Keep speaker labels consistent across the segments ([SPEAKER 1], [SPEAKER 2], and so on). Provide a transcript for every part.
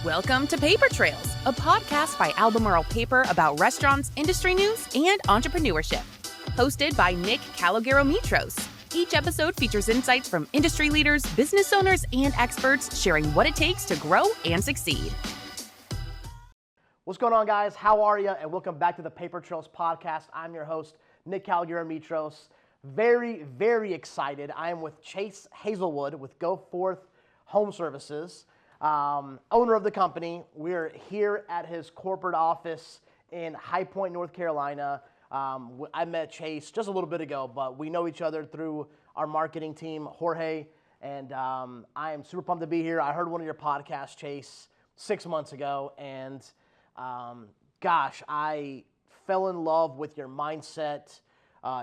[SPEAKER 1] Welcome to Paper Trails, a podcast by Albemarle Paper about restaurants, industry news, and entrepreneurship. Hosted by Nick Kalogeromitros. Each episode features insights from industry leaders, business owners, and experts sharing what it takes to grow and succeed.
[SPEAKER 2] What's going on, guys? How are you? And welcome back to the Paper Trails podcast. I'm your host, Nick Kalogeromitros. Very, very excited. I am with Chase Hazelwood with Go Forth Home Services, owner of the company. We're here at his corporate office in High Point, North Carolina. I met Chase just a little bit ago, but we know each other through our marketing team, Jorge, and I am super pumped to be here. I heard one of your podcasts, Chase, 6 months ago, and gosh, I fell in love with your mindset,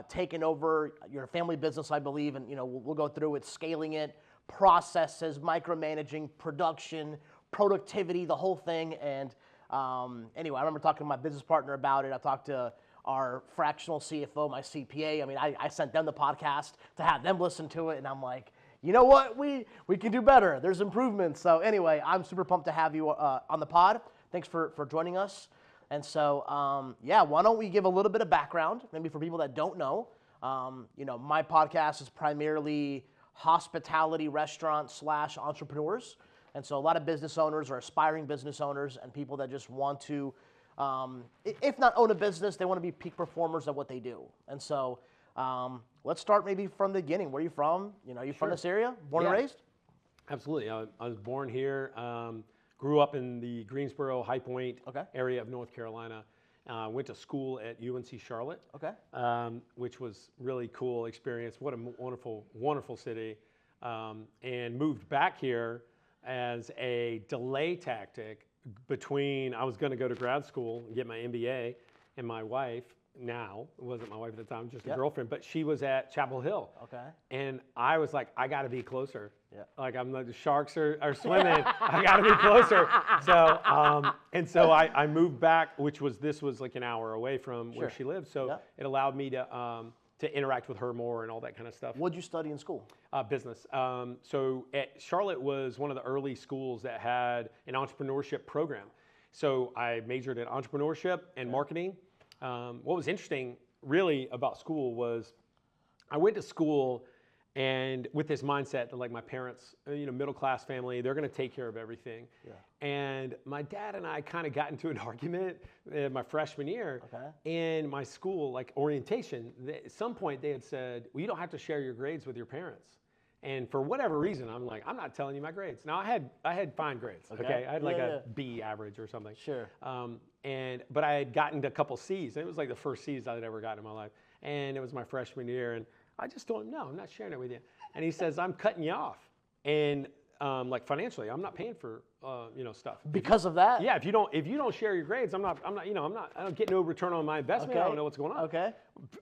[SPEAKER 2] taking over your family business, I believe, and we'll go through it, scaling it, processes, micromanaging, production, productivity, the whole thing. And anyway, I remember talking to my business partner about it. I talked to our fractional CFO, my CPA. I mean, I sent them the podcast to have them listen to it, and I'm like, you know what? We can do better. There's improvements. So anyway, I'm super pumped to have you on the pod. Thanks for joining us. And so, why don't we give a little bit of background, maybe for people that don't know. My podcast is primarily hospitality, restaurant / entrepreneurs. And so a lot of business owners or aspiring business owners and people that just want to, if not own a business, they want to be peak performers at what they do. And so let's start maybe from the beginning. Where are you from? Are you from this area? Born and raised?
[SPEAKER 3] Absolutely. I was born here. Grew up in the Greensboro, High Point area of North Carolina. Went to school at UNC Charlotte, which was really cool experience. What a wonderful, wonderful city. And moved back here as a delay tactic between, I was going to go to grad school and get my MBA, and my wife, now, it wasn't my wife at the time, just a girlfriend, but she was at Chapel Hill. And I was like, I got to be closer. Like, I'm like, the sharks are swimming. I got to be closer. So, I moved back, this was like an hour away from where she lived. So it allowed me to interact with her more and all that kind of stuff.
[SPEAKER 2] What'd you study in school?
[SPEAKER 3] Business. So at Charlotte was one of the early schools that had an entrepreneurship program. So I majored in entrepreneurship and marketing. What was interesting really about school was I went to school and with this mindset that, like, my parents, middle class family, they're going to take care of everything. And my dad and I kind of got into an argument my freshman year. In my school, like orientation, at some point they had said, well, you don't have to share your grades with your parents. And for whatever reason, I'm like, I'm not telling you my grades. Now I had fine grades. I had like a B average or something. But I had gotten a couple C's. It was like the first C's I'd ever gotten in my life. And it was my freshman year. And I just told him, no, I'm not sharing it with you. And he says, I'm cutting you off. And like financially, I'm not paying for stuff.
[SPEAKER 2] Because of that?
[SPEAKER 3] Yeah, if you don't share your grades, I don't get no return on my investment. I don't know what's going on.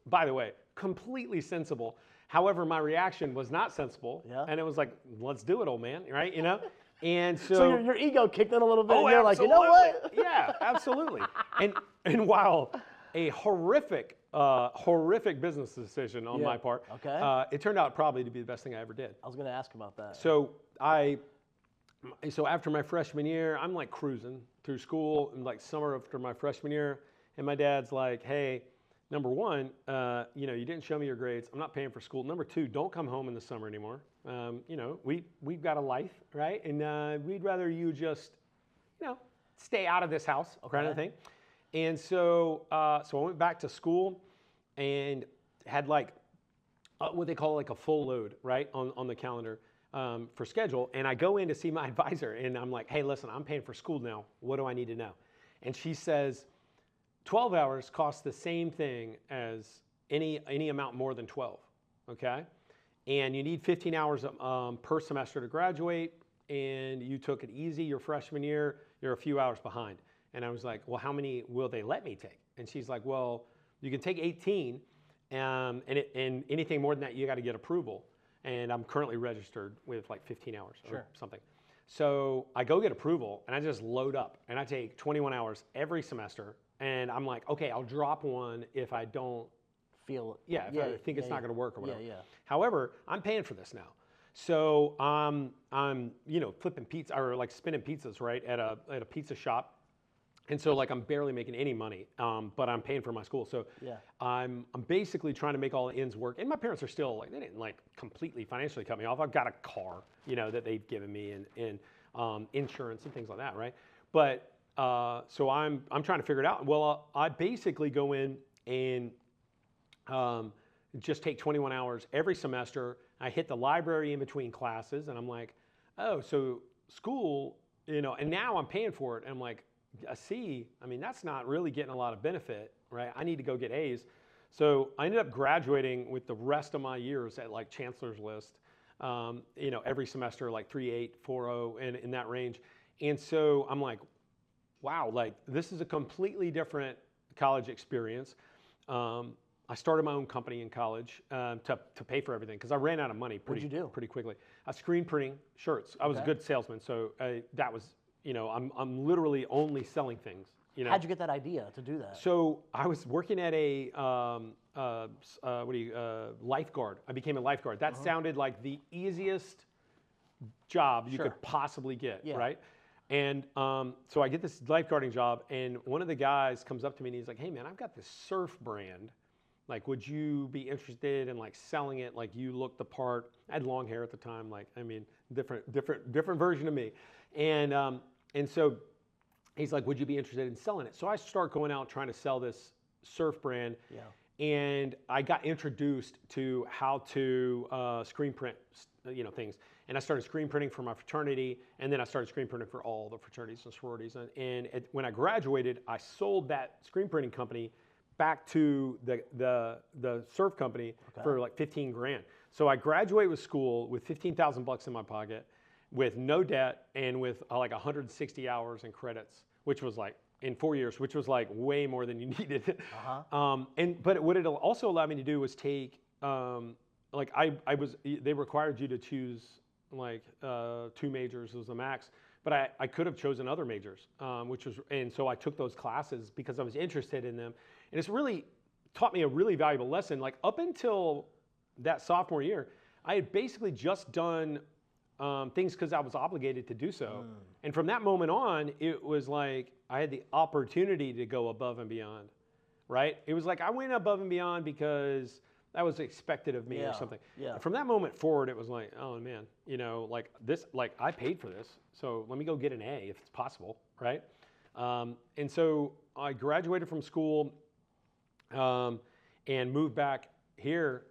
[SPEAKER 3] By the way, completely sensible. However, my reaction was not sensible. And it was like, let's do it, old man, right? And
[SPEAKER 2] so your ego kicked in a little bit.
[SPEAKER 3] Oh,
[SPEAKER 2] and you're like, you know what?
[SPEAKER 3] Yeah, absolutely. And while a horrific business decision on my part, it turned out probably to be the best thing I ever did.
[SPEAKER 2] I was going to ask about that.
[SPEAKER 3] So after my freshman year, I'm like cruising through school, and like summer after my freshman year, and my dad's like, hey, number one, you didn't show me your grades. I'm not paying for school. Number two, don't come home in the summer anymore. We've got a life, right? And we'd rather you just, stay out of this house, kind of thing. And so I went back to school and had like what they call like a full load, right, on the calendar for schedule. And I go in to see my advisor, and I'm like, hey, listen, I'm paying for school now. What do I need to know? And she says, 12 hours costs the same thing as any amount more than 12, okay? And you need 15 hours per semester to graduate, and you took it easy your freshman year, you're a few hours behind. And I was like, well, how many will they let me take? And she's like, well, you can take 18, and anything more than that, you got to get approval. And I'm currently registered with like 15 hours or something. So I go get approval, and I just load up, and I take 21 hours every semester. And I'm like, okay, I'll drop one if I don't
[SPEAKER 2] feel
[SPEAKER 3] it. I think it's not going to work or whatever. However, I'm paying for this now. So I'm flipping pizza or like spinning pizzas, right, at a pizza shop. And so like I'm barely making any money, but I'm paying for my school. So I'm basically trying to make all the ends work. And my parents are still like, they didn't like completely financially cut me off. I've got a car, that they've given me and insurance and things like that, right? But so I'm trying to figure it out. Well, I basically go in and just take 21 hours every semester. I hit the library in between classes, and I'm like, oh, so school, and now I'm paying for it. And I'm like, a C, I mean, that's not really getting a lot of benefit, right? I need to go get A's. So I ended up graduating with the rest of my years at like chancellor's list, every semester, like 3.8, 4.0, and in that range. And so I'm like, wow, like this is a completely different college experience. I started my own company in college to pay for everything because I ran out of money pretty quickly. I was screen printing shirts. I was a good salesman, so that was, I'm literally only selling things.
[SPEAKER 2] How'd you get that idea to do that?
[SPEAKER 3] So I was working at a lifeguard. I became a lifeguard. That sounded like the easiest job you could possibly get, right? And so I get this lifeguarding job, and one of the guys comes up to me and he's like, "Hey man, I've got this surf brand. Like, would you be interested in like selling it? Like, you look the part." I had long hair at the time. Like, I mean, different version of me. And so he's like, "Would you be interested in selling it?" So I start going out trying to sell this surf brand. And I got introduced to how to screen print, things. And I started screen printing for my fraternity, and then I started screen printing for all the fraternities and sororities. And when I graduated, I sold that screen printing company back to the surf company for like 15 grand. So I graduated with school with 15,000 bucks in my pocket, with no debt, and with like 160 hours in credits, which was like in 4 years, which was like way more than you needed. But what it also allowed me to do was take they required you to choose like 2 majors was the max, but I could have chosen other majors, and so I took those classes because I was interested in them, and it's really taught me a really valuable lesson. Like up until that sophomore year, I had basically just done things because I was obligated to do so, and from that moment on, it was like I had the opportunity to go above and beyond, right? It was like I went above and beyond because that was expected of me or something. And from that moment forward, it was like, oh man, like this, like I paid for this, so let me go get an A if it's possible, right? And so I graduated from school and moved back here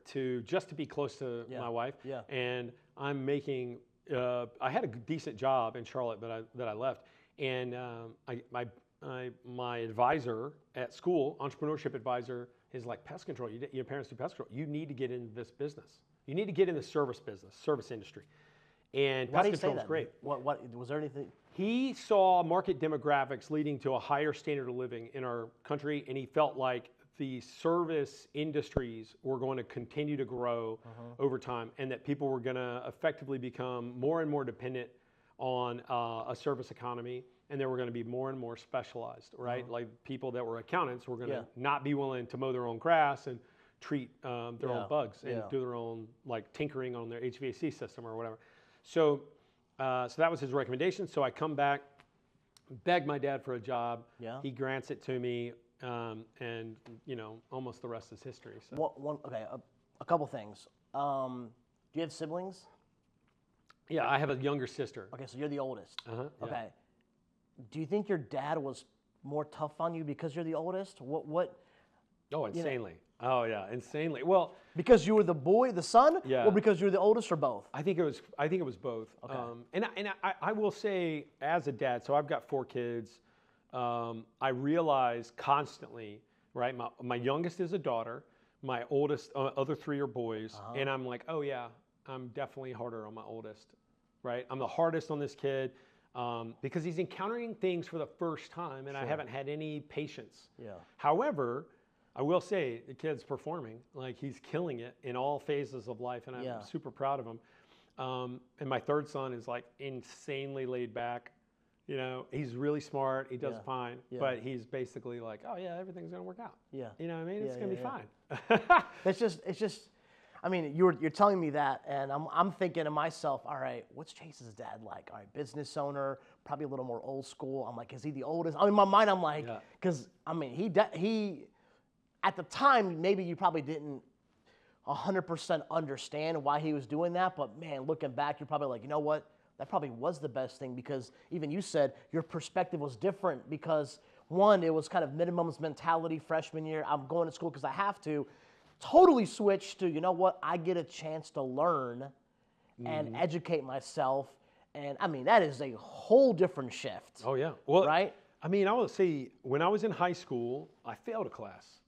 [SPEAKER 3] just to be close to my wife. And I'm making, I had a decent job in Charlotte, that I left, and my advisor at school, entrepreneurship advisor, is like, pest control. Your parents do pest control. You need to get into this business. You need to get in the service business, service industry. And pest control is great.
[SPEAKER 2] What was there anything?
[SPEAKER 3] He saw market demographics leading to a higher standard of living in our country, and he felt like the service industries were going to continue to grow over time, and that people were going to effectively become more and more dependent on a service economy. And they were going to be more and more specialized, right? Like people that were accountants were going to not be willing to mow their own grass and treat their own bugs and do their own like tinkering on their HVAC system or whatever. So that was his recommendation. So I come back, beg my dad for a job. He grants it to me, and almost the rest is history. So.
[SPEAKER 2] A couple things. Do you have siblings?
[SPEAKER 3] Yeah, I have a younger sister.
[SPEAKER 2] Okay, so you're the oldest. Okay.
[SPEAKER 3] Yeah.
[SPEAKER 2] Do you think your dad was more tough on you because you're the oldest? What?
[SPEAKER 3] Oh, insanely. Oh, yeah, insanely. Well,
[SPEAKER 2] because you were the son,
[SPEAKER 3] yeah,
[SPEAKER 2] or because you're the oldest, or both?
[SPEAKER 3] I think it was both. Okay. And I will say, as a dad, so I've got 4 kids. I realize constantly, right? My youngest is a daughter. My oldest, other 3 are boys, and I'm like, oh yeah, I'm definitely harder on my oldest, right? I'm the hardest on this kid. Because he's encountering things for the first time, and I haven't had any patience. However, I will say the kid's performing. Like, he's killing it in all phases of life, and I'm super proud of him. And my 3rd son is like insanely laid back. He's really smart. He does fine, but he's basically like, oh yeah, everything's gonna work out. You know what I mean? It's gonna be fine.
[SPEAKER 2] It's just. I mean, you're telling me that, and I'm thinking to myself, all right, what's Chase's dad like? All right, business owner, probably a little more old school. I'm like, is he the oldest? I mean, in my mind, I'm like, because I mean, he at the time, maybe you probably didn't 100% understand why he was doing that, but man, looking back, you're probably like, you know what? That probably was the best thing, because even you said your perspective was different, because one, it was kind of minimums mentality freshman year. I'm going to school because I have to. Totally switched to, you know what, I get a chance to learn and educate myself. And I mean, that is a whole different shift.
[SPEAKER 3] Oh, yeah. Well,
[SPEAKER 2] right?
[SPEAKER 3] I mean, I will say, when I was in high school, I failed a class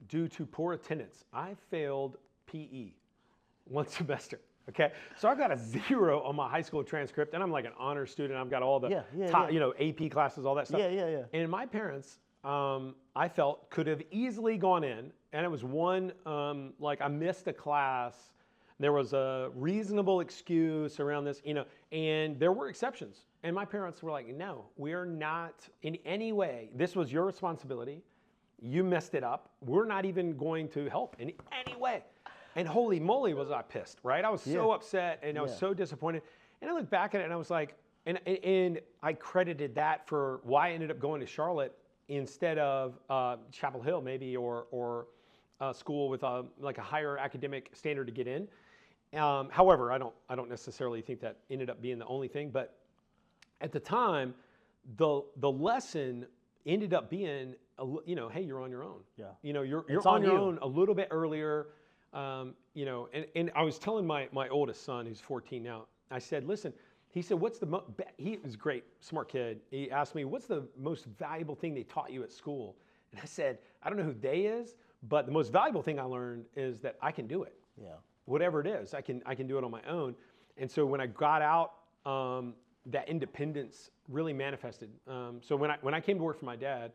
[SPEAKER 3] due to poor attendance. I failed PE one semester. Okay, so I got a 0 on my high school transcript, and I'm like an honor student. I've got all the top, AP classes, all that stuff.
[SPEAKER 2] Yeah.
[SPEAKER 3] And my parents, I felt, could have easily gone in, and it was one, like I missed a class. There was a reasonable excuse around this, and there were exceptions. And my parents were like, no, we're not in any way. This was your responsibility. You messed it up. We're not even going to help in any way. And holy moly, was I pissed, right? I was so upset, and I was so disappointed. And I look back at it, and I was like, and I credited that for why I ended up going to Charlotte instead of Chapel Hill, maybe, or a school with like a higher academic standard to get in. However, I don't necessarily think that ended up being the only thing. But at the time, the lesson ended up being, hey, you're on your own. Yeah. You're on your own a little bit earlier. And I was telling my oldest son, who's 14 now, I said, listen, he said, he was a great, smart kid. He asked me, what's the most valuable thing they taught you at school? And I said, I don't know who they is, but the most valuable thing I learned is that I can do it. Yeah. Whatever it is, I can do it on my own. And so when I got out, that independence really manifested. So when I came to work for my dad,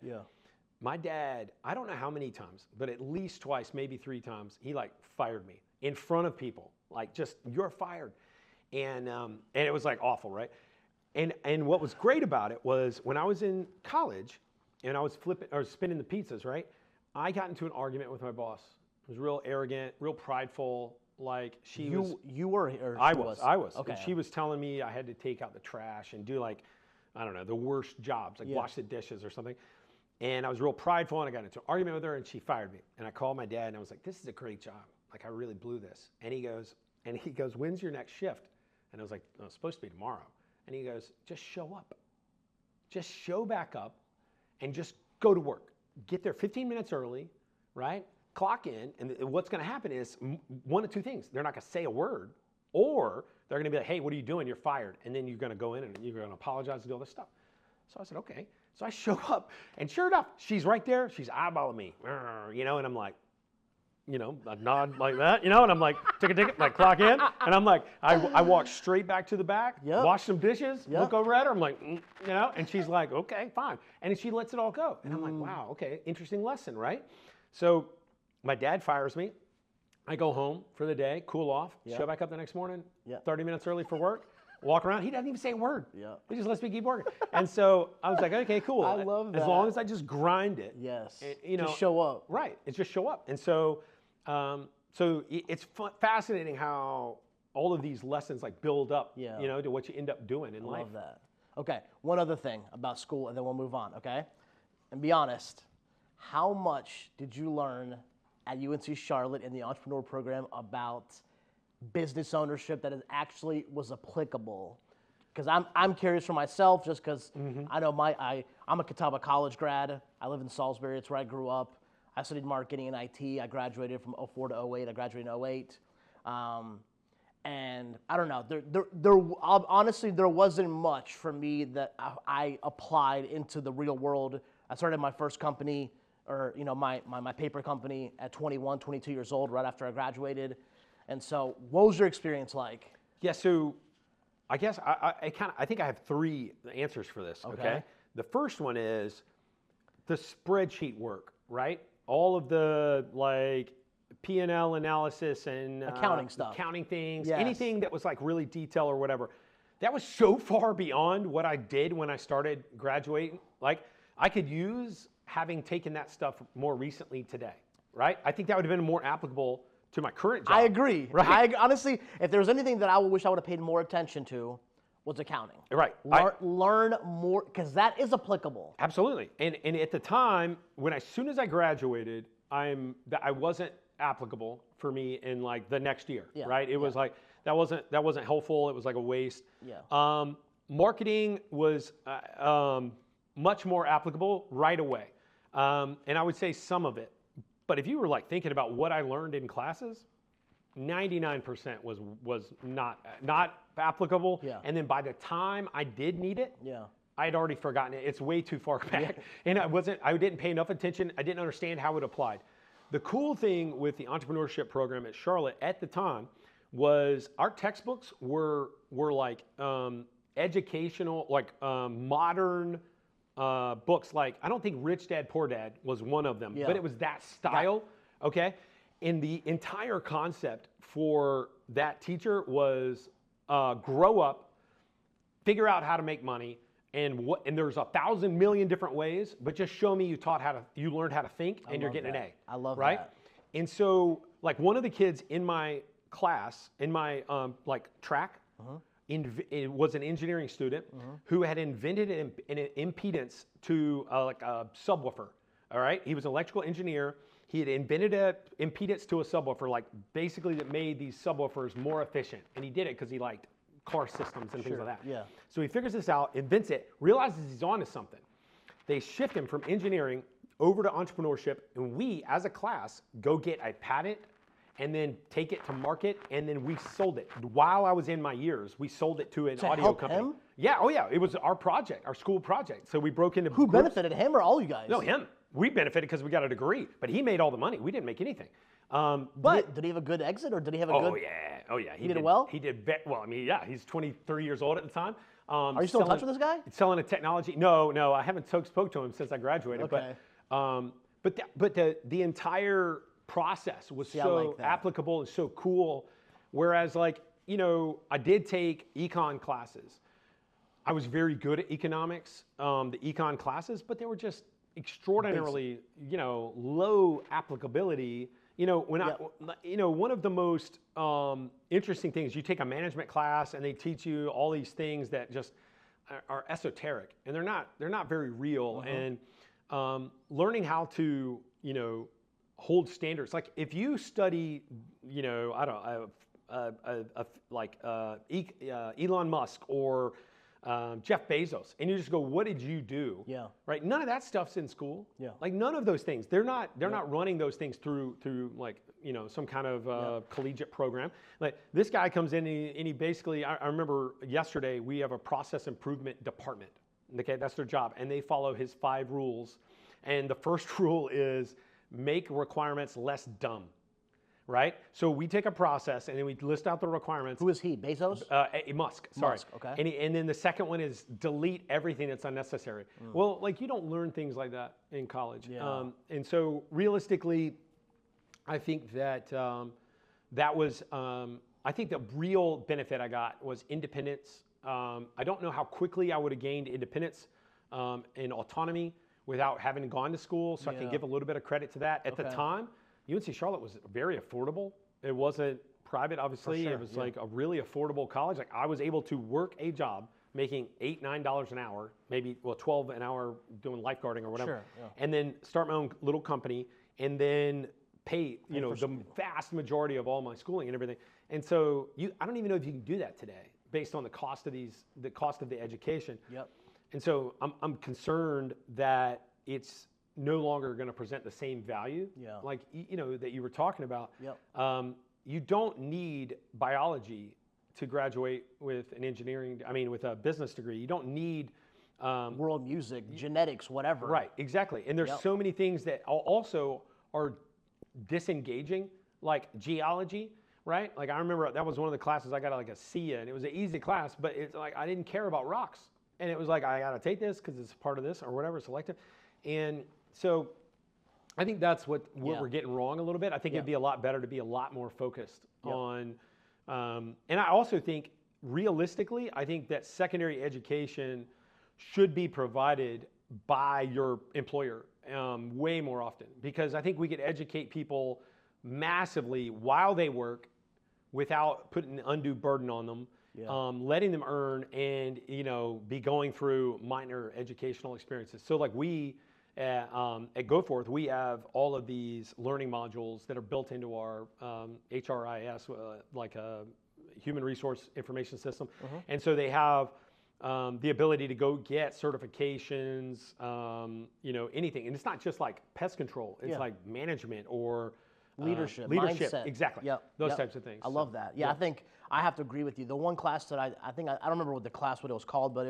[SPEAKER 3] my dad, I don't know how many times, but at least twice, maybe 3 times, he like fired me in front of people, like just, you're fired. And it was like awful, right? And what was great about it was when I was in college and I was spinning the pizzas, right? I got into an argument with my boss. It was real arrogant, real prideful. Like
[SPEAKER 2] you were, or
[SPEAKER 3] I was.
[SPEAKER 2] Okay.
[SPEAKER 3] And she was telling me I had to take out the trash and do like, I don't know, the worst jobs, like wash the dishes or something. And I was real prideful, and I got into an argument with her, and she fired me. And I called my dad, and I was like, this is a great job. Like, I really blew this. And he goes, when's your next shift? And I was like, oh, it's supposed to be tomorrow. And he goes, just show up. Just show back up and just go to work. Get there 15 minutes early, right? Clock in, and what's going to happen is one of 2 things. They're not going to say a word, or they're going to be like, hey, what are you doing? You're fired. And then you're going to go in, and you're going to apologize and do all this stuff. So I said, okay. So I show up, and sure enough, she's right there. She's eyeballing me, and I'm like, I nod like that, and I'm like, ticket, like clock in, and I'm like, I walk straight back to the back, wash some dishes, look over at her, I'm like, and she's like, okay, fine. And she lets it all go. And I'm like, wow, okay, interesting lesson, right? So my dad fires me. I go home for the day, cool off, show back up the next morning, 30 minutes early for work. Walk around. He doesn't even say a word. He just lets me keep working. And so I was like, okay, cool.
[SPEAKER 2] I love that.
[SPEAKER 3] As long as I just grind it.
[SPEAKER 2] Yes. Just show up.
[SPEAKER 3] Right. It's just show up. And so, it's fascinating how all of these lessons like build up, to what you end up doing in life.
[SPEAKER 2] I love that. Okay. One other thing about school, and then we'll move on. Okay. And be honest. How much did you learn at UNC Charlotte in the entrepreneur program about business ownership that actually was applicable? Because I'm curious for myself, just because I know I'm a Catawba College grad. I live in Salisbury. It's where I grew up. I studied marketing and IT. I graduated from 04 to 08. I graduated in 08. And I don't know. Honestly, there wasn't much for me that I applied into the real world. I started my first company, or my paper company, at 21, 22 years old, right after I graduated. And so, what was your experience like?
[SPEAKER 3] Yeah, so I guess I think I have 3 answers for this. Okay. The first one is the spreadsheet work, right? All of the like P&L analysis and
[SPEAKER 2] accounting stuff,
[SPEAKER 3] accounting things, anything that was like really detailed or whatever. That was so far beyond what I did when I started graduating. Like, I could use having taken that stuff more recently today, right? I think that would have been more applicable to my current job.
[SPEAKER 2] I agree.
[SPEAKER 3] Right?
[SPEAKER 2] Honestly, if there was anything that I wish I would have paid more attention to, was accounting.
[SPEAKER 3] Right.
[SPEAKER 2] Learn more, because that is applicable.
[SPEAKER 3] Absolutely. And at the time, as soon as I graduated, I wasn't applicable for me in like the next year.
[SPEAKER 2] Yeah.
[SPEAKER 3] Right. It was like that wasn't helpful. It was like a waste.
[SPEAKER 2] Yeah.
[SPEAKER 3] Marketing was much more applicable right away. And I would say some of it. But if you were like thinking about what I learned in classes, 99% was not applicable.
[SPEAKER 2] Yeah.
[SPEAKER 3] And then by the time I did need it,
[SPEAKER 2] Yeah.
[SPEAKER 3] I had already forgotten it. It's way too far back. And I didn't pay enough attention. I didn't understand how it applied. The cool thing with the entrepreneurship program at Charlotte at the time was our textbooks were like educational, like modern books. Like, I don't think Rich Dad, Poor Dad was one of them, but it was that style, okay? And the entire concept for that teacher was grow up, figure out how to make money, and there's 1,000 million different ways, but just show me you learned how to think, and you're getting an A.
[SPEAKER 2] I love
[SPEAKER 3] right?
[SPEAKER 2] that.
[SPEAKER 3] And so, like, one of the kids in my class, in my like track, it was an engineering student who had invented an impedance to like a subwoofer. All right, he was an electrical engineer. He had invented an impedance to a subwoofer, like basically that made these subwoofers more efficient. And he did it because he liked car systems and things like that.
[SPEAKER 2] Yeah.
[SPEAKER 3] So he figures this out, invents it, realizes he's onto something. They shift him from engineering over to entrepreneurship, and we, as a class, go get a patent and then take it to market, and then we sold it. While I was in my years, we sold it to an audio
[SPEAKER 2] help
[SPEAKER 3] company.
[SPEAKER 2] him?
[SPEAKER 3] Yeah, oh yeah, it was our project, our school project. So we broke into
[SPEAKER 2] Who
[SPEAKER 3] groups.
[SPEAKER 2] benefited, him or all you guys?
[SPEAKER 3] No, him. We benefited because we got a degree, but he made all the money. We didn't make anything.
[SPEAKER 2] But did he have a good exit, or did he have a good?
[SPEAKER 3] Oh yeah.
[SPEAKER 2] He did well?
[SPEAKER 3] He did well. I mean, yeah, he's 23 years old at the time.
[SPEAKER 2] Are you still in touch with this guy?
[SPEAKER 3] Selling a technology. No, I haven't spoke to him since I graduated.
[SPEAKER 2] Okay.
[SPEAKER 3] But the entire process was so applicable and so cool. Whereas, like, I did take econ classes. I was very good at economics, the econ classes, but they were just extraordinarily, low applicability. One of the most interesting things, you take a management class and they teach you all these things that just are esoteric, and they're not very real. And learning how to, hold standards. Like, if you study, Elon Musk or Jeff Bezos, and you just go, what did you do?
[SPEAKER 2] Yeah.
[SPEAKER 3] Right. None of that stuff's in school.
[SPEAKER 2] Yeah.
[SPEAKER 3] Like, none of those things. They're not running those things through like, some kind of collegiate program. Like, this guy comes in and he basically, I remember yesterday, we have a process improvement department. Okay, that's their job, and they follow his 5 rules. And the first rule is make requirements less dumb. Right? So we take a process and then we list out the requirements.
[SPEAKER 2] Who is he? Bezos?
[SPEAKER 3] Musk, sorry.
[SPEAKER 2] Musk, okay.
[SPEAKER 3] And then the second one is delete everything that's unnecessary. Well, like, you don't learn things like that in college.
[SPEAKER 2] Yeah.
[SPEAKER 3] And so realistically, I think that that was, I think the real benefit I got was independence. I don't know how quickly I would have gained independence and autonomy without having gone to school, so I can give a little bit of credit to that. At the time, UNC Charlotte was very affordable. It wasn't private, obviously. It was like a really affordable college. Like, I was able to work a job making $8, $9 an hour, maybe, $12 an hour doing lifeguarding or whatever. And then start my own little company, and then pay, the vast majority of all my schooling and everything. And so I don't even know if you can do that today based on the cost of the education.
[SPEAKER 2] Yep.
[SPEAKER 3] And so I'm concerned that it's no longer going to present the same value, like, that you were talking about.
[SPEAKER 2] Yep.
[SPEAKER 3] You don't need biology to graduate with with a business degree. You don't need
[SPEAKER 2] world music, genetics, whatever.
[SPEAKER 3] Right, exactly. And there's so many things that also are disengaging, like geology, right? Like, I remember that was one of the classes I got like a C in. It was an easy class, but it's like I didn't care about rocks. And it was like, I got to take this because it's part of this or whatever, selective. And so I think that's what we're getting wrong a little bit. I think it'd be a lot better to be a lot more focused on, and I also think, realistically, I think that secondary education should be provided by your employer way more often, because I think we could educate people massively while they work without putting undue burden on them. Letting them earn and be going through minor educational experiences. So like we at GoForth, we have all of these learning modules that are built into our HRIS, like a human resource information system. And so they have the ability to go get certifications, anything. And it's not just like pest control. It's like management or
[SPEAKER 2] leadership,
[SPEAKER 3] mindset.
[SPEAKER 2] mindset.
[SPEAKER 3] Exactly. Those types of things.
[SPEAKER 2] I love that. I think I have to agree with you. The one class that I don't remember what it was called, but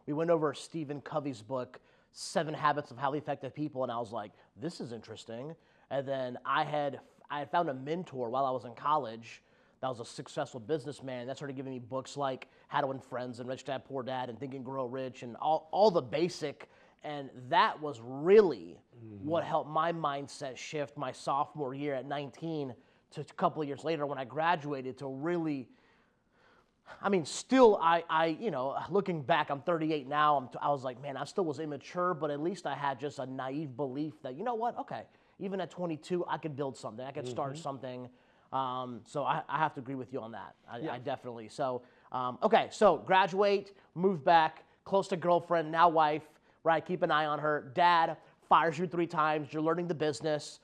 [SPEAKER 2] we went over Stephen Covey's book, 7 Habits of Highly Effective People, and I was like, this is interesting. And then I had found a mentor while I was in college that was a successful businessman that started giving me books like How to Win Friends and Rich Dad Poor Dad and Think and Grow Rich and all the basic. And that was really what helped my mindset shift my sophomore year at 19 to a couple of years later when I graduated to really, still looking back, I'm 38 now, I was like, man, I still was immature, but at least I had just a naive belief that, you know what, okay, even at 22, I could build something, I could start something. So I have to agree with you on that. I definitely. So, okay, so graduate, move back, close to girlfriend, now wife, right? Keep an eye on her. Dad fires you 3 times. You're learning the business.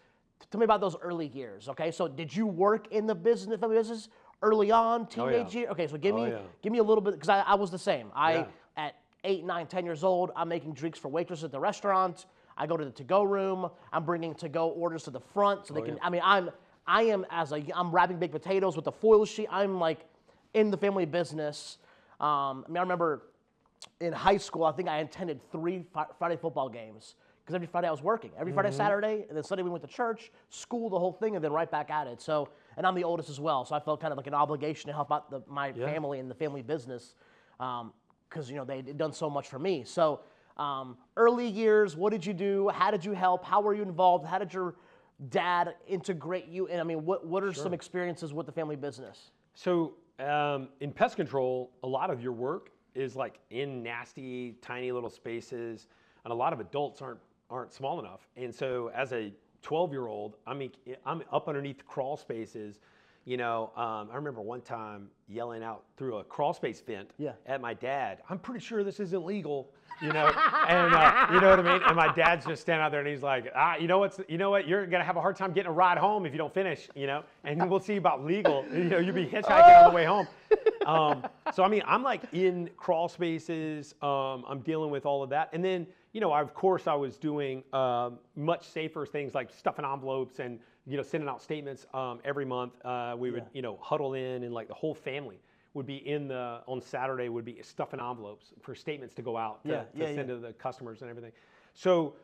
[SPEAKER 2] Tell me about those early years, okay? So did you work in the business, family business early on, teenage year? Okay, so give me a little bit, because I was the same. At 8, 9, 10 years old, I'm making drinks for waitresses at the restaurant. I go to the to-go room. I'm bringing to-go orders to the front so they can, I'm wrapping baked potatoes with the foil sheet. I'm like in the family business. I remember in high school, I think I attended 3 Friday football games because every Friday I was working. Every Friday, Saturday, and then Sunday we went to church, school, the whole thing, and then right back at it. So, and I'm the oldest as well, so I felt kind of like an obligation to help out my family and the family business because they'd done so much for me. So, early years, what did you do? How did you help? How were you involved? How did your dad integrate you? And what are some experiences with the family business?
[SPEAKER 3] So, in pest control, a lot of your work is like in nasty, tiny little spaces, and a lot of adults aren't small enough. And so as a 12-year-old, I'm up underneath crawl spaces. I remember one time yelling out through a crawl space vent at my dad, "I'm pretty sure this isn't legal," and you know what I mean? And my dad's just standing out there and he's like, you know what, you're gonna have a hard time getting a ride home if you don't finish, and we'll see about legal, you'll be hitchhiking on the way home. So I'm like in crawl spaces, I'm dealing with all of that. And then, of course I was doing much safer things like stuffing envelopes and, sending out statements every month. We would, huddle in and like the whole family would be on Saturday would be stuffing envelopes for statements to go out to send to the customers and everything. So,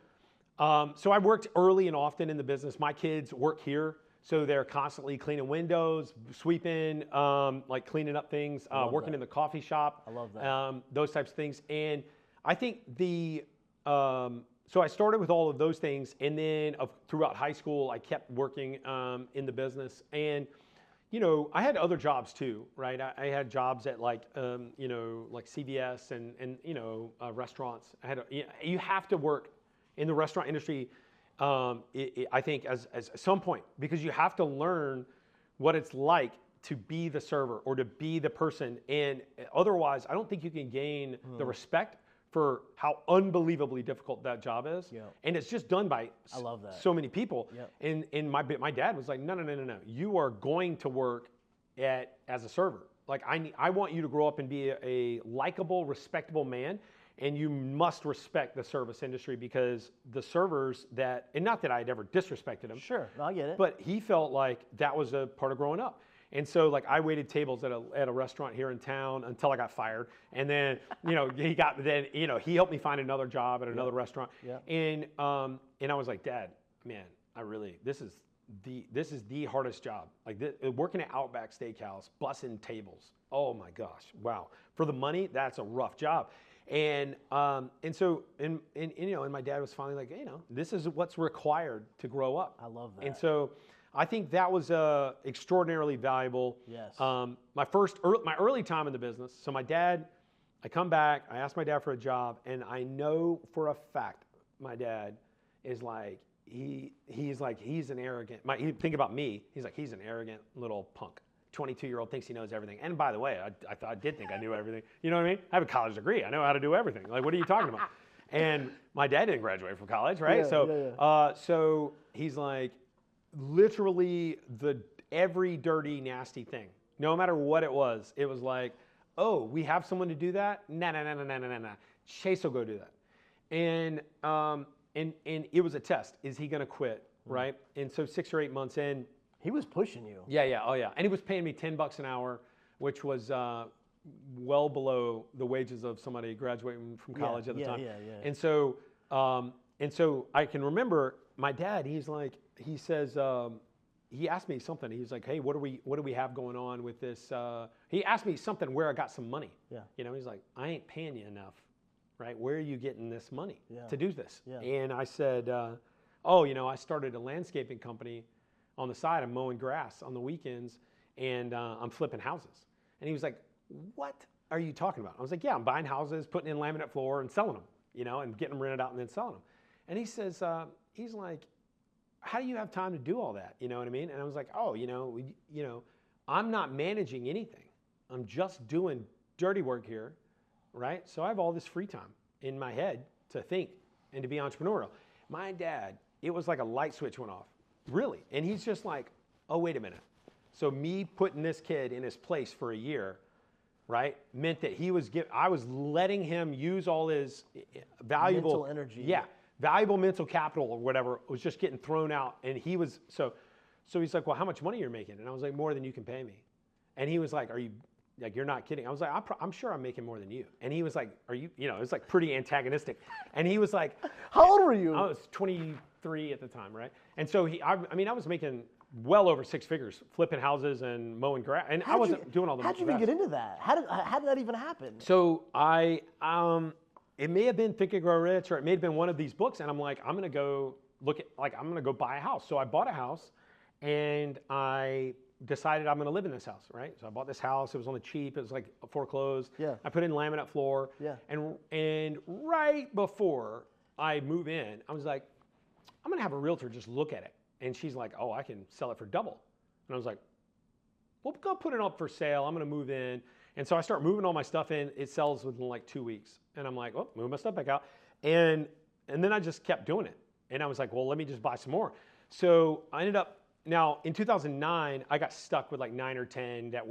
[SPEAKER 3] so I worked early and often in the business. My kids work here. So they're constantly cleaning windows, sweeping, like cleaning up things, working in the coffee shop.
[SPEAKER 2] I love that.
[SPEAKER 3] Those types of things. And I think so I started with all of those things. And then throughout high school, I kept working in the business. And, I had other jobs too, right? I had jobs at like CVS and restaurants. You have to work in the restaurant industry. I think as some point, because you have to learn what it's like to be the server or to be the person, and otherwise I don't think you can gain the respect for how unbelievably difficult that job is. And it's just done by
[SPEAKER 2] I love that.
[SPEAKER 3] so many people. And my dad was like, no, you are going to work as a server. Like I want you to grow up and be a likable, respectable man. And you must respect the service industry because the servers and not that I'd ever disrespected him.
[SPEAKER 2] Sure, I get it.
[SPEAKER 3] But he felt like that was a part of growing up. And so like I waited tables at a restaurant here in town until I got fired. And then, he helped me find another job at another restaurant. And I was like, Dad, man, this is the hardest job. Like working at Outback Steakhouse, bussing tables. Oh my gosh, wow. For the money, that's a rough job. And so my dad was finally like, this is what's required to grow up.
[SPEAKER 2] I love that.
[SPEAKER 3] And so I think that was extraordinarily valuable.
[SPEAKER 2] Yes.
[SPEAKER 3] My early time in the business. So I come back, I asked my dad for a job, and I know for a fact my dad is like, he's like, he's an arrogant, think about me, he's like, he's an arrogant little punk. 22-year-old thinks he knows everything. And by the way, I did think I knew everything. You know what I mean? I have a college degree. I know how to do everything. Like, what are you talking about? And my dad didn't graduate from college, right? So he's like, literally every dirty, nasty thing. No matter what it was like, oh, we have someone to do that? Nah. Chase will go do that. And it was a test. Is he going to quit, right? And so 6 or 8 months in,
[SPEAKER 2] he was pushing you.
[SPEAKER 3] Yeah, oh yeah. And he was paying me $10 an hour, which was well below the wages of somebody graduating from college at the time. And so I can remember my dad, he says, he asked me something. He's like, hey, what do we have going on with this? He asked me something where I got some money. Yeah. You know, he's like, I ain't paying you enough, right? Where are you getting this money to do this? Yeah. And I said, I started a landscaping company on the side. I'm mowing grass on the weekends, and I'm flipping houses. And he was like, what are you talking about? I was like, yeah, I'm buying houses, putting in laminate floor and selling them, and getting them rented out and then selling them. And he says, he's like, how do you have time to do all that? You know what I mean? And I was like, I'm not managing anything. I'm just doing dirty work here, right? So I have all this free time in my head to think and to be entrepreneurial. My dad, it was like a light switch went off, really. And he's just like, oh, wait a minute. So me putting this kid in his place for a year, right, meant that I was letting him use all his valuable
[SPEAKER 2] mental energy.
[SPEAKER 3] Yeah. Valuable mental capital or whatever was just getting thrown out. And he was, so he's like, well, how much money you're making? And I was like, more than you can pay me. And he was like, you're not kidding. I was like, I'm sure I'm making more than you. And he was like, it was like pretty antagonistic. And he was like,
[SPEAKER 2] how old were you?
[SPEAKER 3] I was 23 at the time, right? And so I was making well over 6 figures, flipping houses and mowing grass. And I wasn't doing all the
[SPEAKER 2] How'd you even get into that? How did that even happen?
[SPEAKER 3] So it may have been Think and Grow Rich, or it may have been one of these books, and I'm like, I'm gonna go buy a house. So I bought a house, and I decided I'm gonna live in this house, right? So I bought this house. It was on the cheap. It was like foreclosed.
[SPEAKER 2] Yeah.
[SPEAKER 3] I put in laminate floor.
[SPEAKER 2] Yeah.
[SPEAKER 3] And right before I move in, I was like, I'm gonna have a realtor just look at it, and she's like, oh, I can sell it for double. And I was like, well, go put it up for sale. I'm gonna move in. And so I start moving all my stuff in. It sells within like 2 weeks. And I'm like, move my stuff back out. And then I just kept doing it. And I was like, well, let me just buy some more. So I ended up, now in 2009, I got stuck with like 9 or 10 that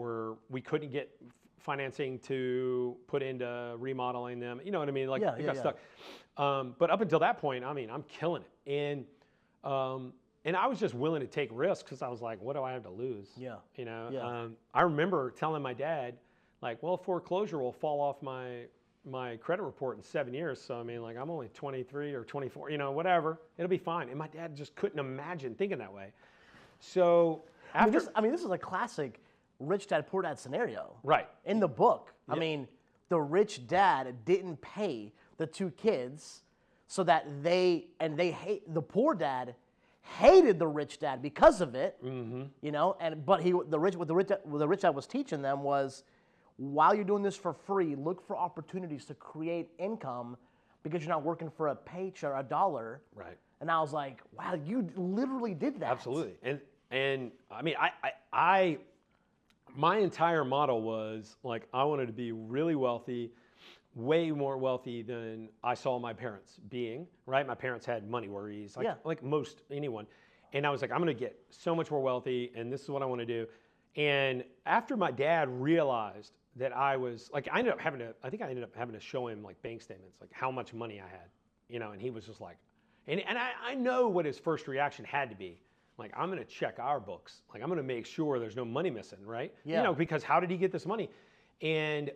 [SPEAKER 3] we couldn't get financing to put into remodeling them. You know what I mean? Like it got stuck. But up until that point, I mean, I'm killing it. And I was just willing to take risks because I was like, what do I have to lose? Yeah. I remember telling my dad, like, well, foreclosure will fall off my credit report in 7 years. So, I mean, like, I'm only 23 or 24, whatever. It'll be fine. And my dad just couldn't imagine thinking that way. So
[SPEAKER 2] this is a classic rich dad, poor dad scenario.
[SPEAKER 3] Right.
[SPEAKER 2] In the book. Yep. I mean, the rich dad didn't pay the 2 kids so that the poor dad hated the rich dad because of it. Mm-hmm. But the rich dad was teaching them was, while you're doing this for free, look for opportunities to create income because you're not working for a paycheck or a dollar.
[SPEAKER 3] Right.
[SPEAKER 2] And I was like, wow, you literally did that.
[SPEAKER 3] Absolutely. And I mean, my entire model was like, I wanted to be really wealthy, way more wealthy than I saw my parents being, right? My parents had money worries, like most anyone. And I was like, I'm gonna get so much more wealthy, and this is what I wanna do. And after my dad realized that I was, like, I ended up having to show him like bank statements, like how much money I had, and he was just like, and I know what his first reaction had to be. Like, I'm gonna check our books. Like, I'm gonna make sure there's no money missing, right? Yeah. Because how did he get this money? And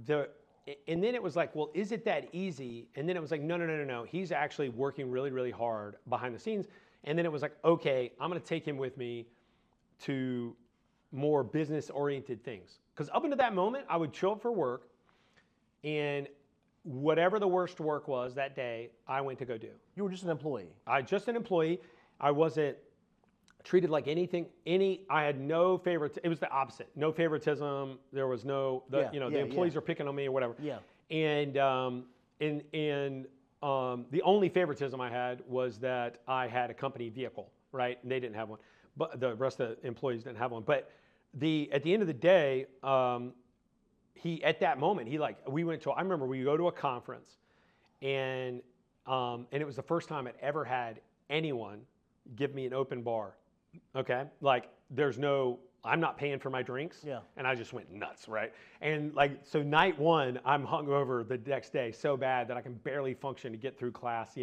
[SPEAKER 3] then it was like, well, is it that easy? And then it was like, no. He's actually working really, really hard behind the scenes. And then it was like, okay, I'm gonna take him with me to more business-oriented things. Because up until that moment, I would show up for work, and whatever the worst work was that day, I went to go do.
[SPEAKER 2] You were just an employee.
[SPEAKER 3] Just an employee. I wasn't treated like anything. I had no favoritism. It was the opposite. No favoritism. There was no, the employees are picking on me or whatever.
[SPEAKER 2] Yeah.
[SPEAKER 3] And the only favoritism I had was that I had a company vehicle, right? And they didn't have one, but the rest of the employees didn't have one. But at the end of the day, at that moment, I remember we go to a conference, and it was the first time I'd ever had anyone give me an open bar. Okay, like I'm not paying for my drinks.
[SPEAKER 2] Yeah.
[SPEAKER 3] And I just went nuts, right? And so night one, I'm hungover the next day so bad that I can barely function to get through class,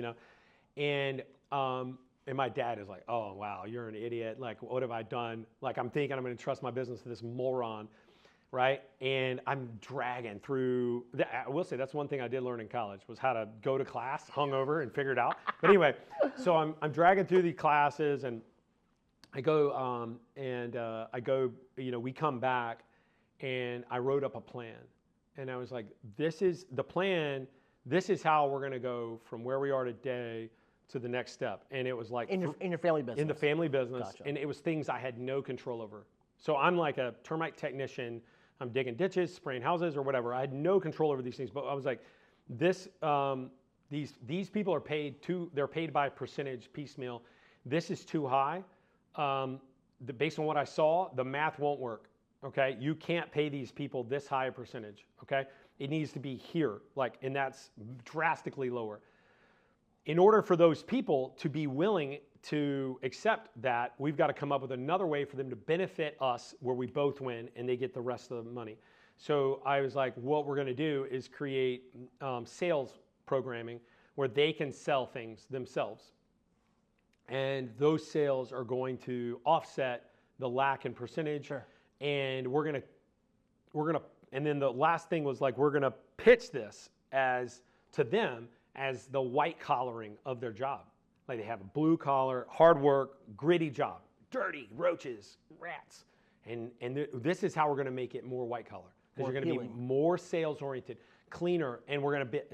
[SPEAKER 3] And my dad is like, "Oh, wow, you're an idiot. Like, what have I done? Like, I'm thinking I'm going to trust my business to this moron." Right? And I'm dragging through. I will say that's one thing I did learn in college was how to go to class hungover and figure it out. But anyway, so I'm dragging through the classes, and I go we come back, and I wrote up a plan, and I was like, this is the plan. This is how we're going to go from where we are today to the next step. And it was like
[SPEAKER 2] in your family business.
[SPEAKER 3] In the family business,
[SPEAKER 2] Gotcha.
[SPEAKER 3] And it was things I had no control over. So I'm like a termite technician. I'm digging ditches, spraying houses, or whatever. I had no control over these things, but I was like, these people are paid they're paid by percentage piecemeal. This is too high. Based on what I saw, the math won't work. Okay, you can't pay these people this high a percentage. Okay, it needs to be here, and that's drastically lower. In order for those people to be willing to accept that, we've got to come up with another way for them to benefit us where we both win and they get the rest of the money. So I was like, what we're going to do is create sales programming where they can sell things themselves. And those sales are going to offset the lack in percentage.
[SPEAKER 2] Sure.
[SPEAKER 3] And and then the last thing was we're going to pitch this to them as the white collaring of their job. Like they have a blue collar, hard work, gritty job, dirty, roaches, rats. And this is how we're going to make it more white collar. Because you're going to be more sales oriented, cleaner. And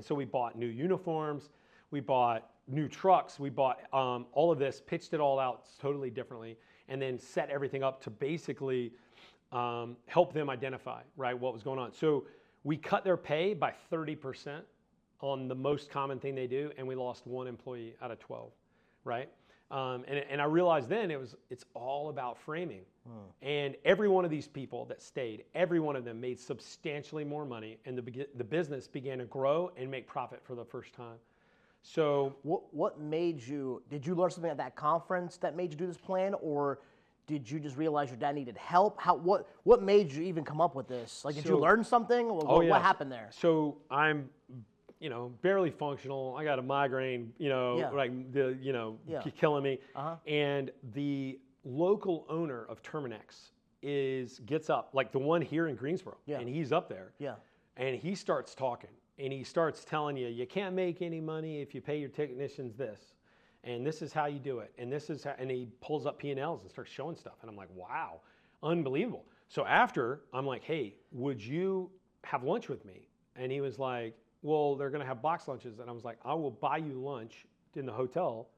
[SPEAKER 3] so we bought new uniforms, we bought new trucks, we bought all of this, pitched it all out totally differently, and then set everything up to basically help them identify, right, what was going on. So we cut their pay by 30%. On the most common thing they do, and we lost one employee out of 12, right? And I realized then it's all about framing. And every one of these people that stayed, every one of them made substantially more money, and the business began to grow and make profit for the first time. So
[SPEAKER 2] what made you? Did you learn something at that conference that made you do this plan, or did you just realize your dad needed help? What made you even come up with this? Did you learn something? What happened there?
[SPEAKER 3] So I'm barely functional. I got a migraine, killing me. Uh-huh. And the local owner of Terminex gets up, the one here in Greensboro, and he's up there. Yeah. And he starts talking, and he starts telling you can't make any money if you pay your technicians this, and this is how you do it, and this is how, and he pulls up P&Ls and starts showing stuff, and I'm like, wow, unbelievable. So after, I'm like, hey, would you have lunch with me? And he was like, well, they're going to have box lunches. And I was like, I will buy you lunch in the hotel.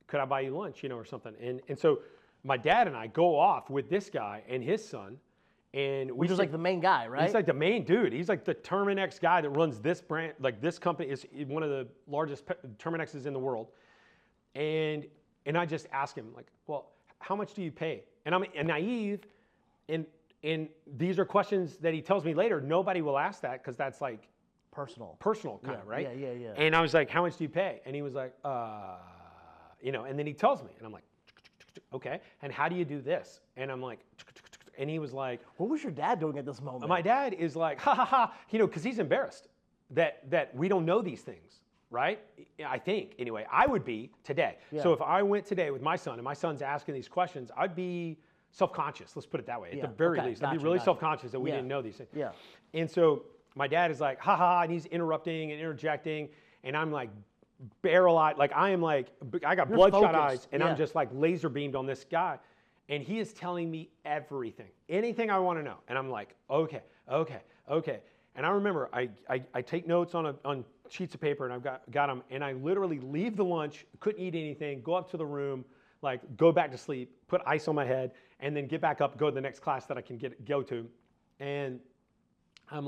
[SPEAKER 3] Could I buy you lunch, or something? And so my dad and I go off with this guy and his son.
[SPEAKER 2] Which is the main guy, right?
[SPEAKER 3] He's the main dude. He's the Terminex guy that runs this brand. This company is one of the largest Terminexes in the world. And I just ask him, well, how much do you pay? And I'm naive. And these are questions that he tells me later. Nobody will ask that because that's personal kind of, right? Yeah. And I was like, how much do you pay? And he was like, and then he tells me, and I'm like, okay. And how do you do this? And I'm like, and he was like,
[SPEAKER 2] what was your dad doing at this moment?
[SPEAKER 3] My dad is like, ha ha ha, because he's embarrassed that we don't know these things, right? I think, anyway, I would be today. Yeah. So if I went today with my son and my son's asking these questions, I'd be self-conscious. Let's put it that way. At the very least, I'd be really self-conscious that we didn't know these things. Yeah. And so my dad is like, ha ha, and he's interrupting and interjecting, and I'm barrel-eyed, I got bloodshot eyes, and I'm just laser beamed on this guy, and he is telling me anything I want to know, and I'm like, okay. And I remember I take notes on sheets of paper, and I've got them, and I literally leave the lunch, couldn't eat anything, go up to the room, go back to sleep, put ice on my head, and then get back up, go to the next class that I can go to, and I'm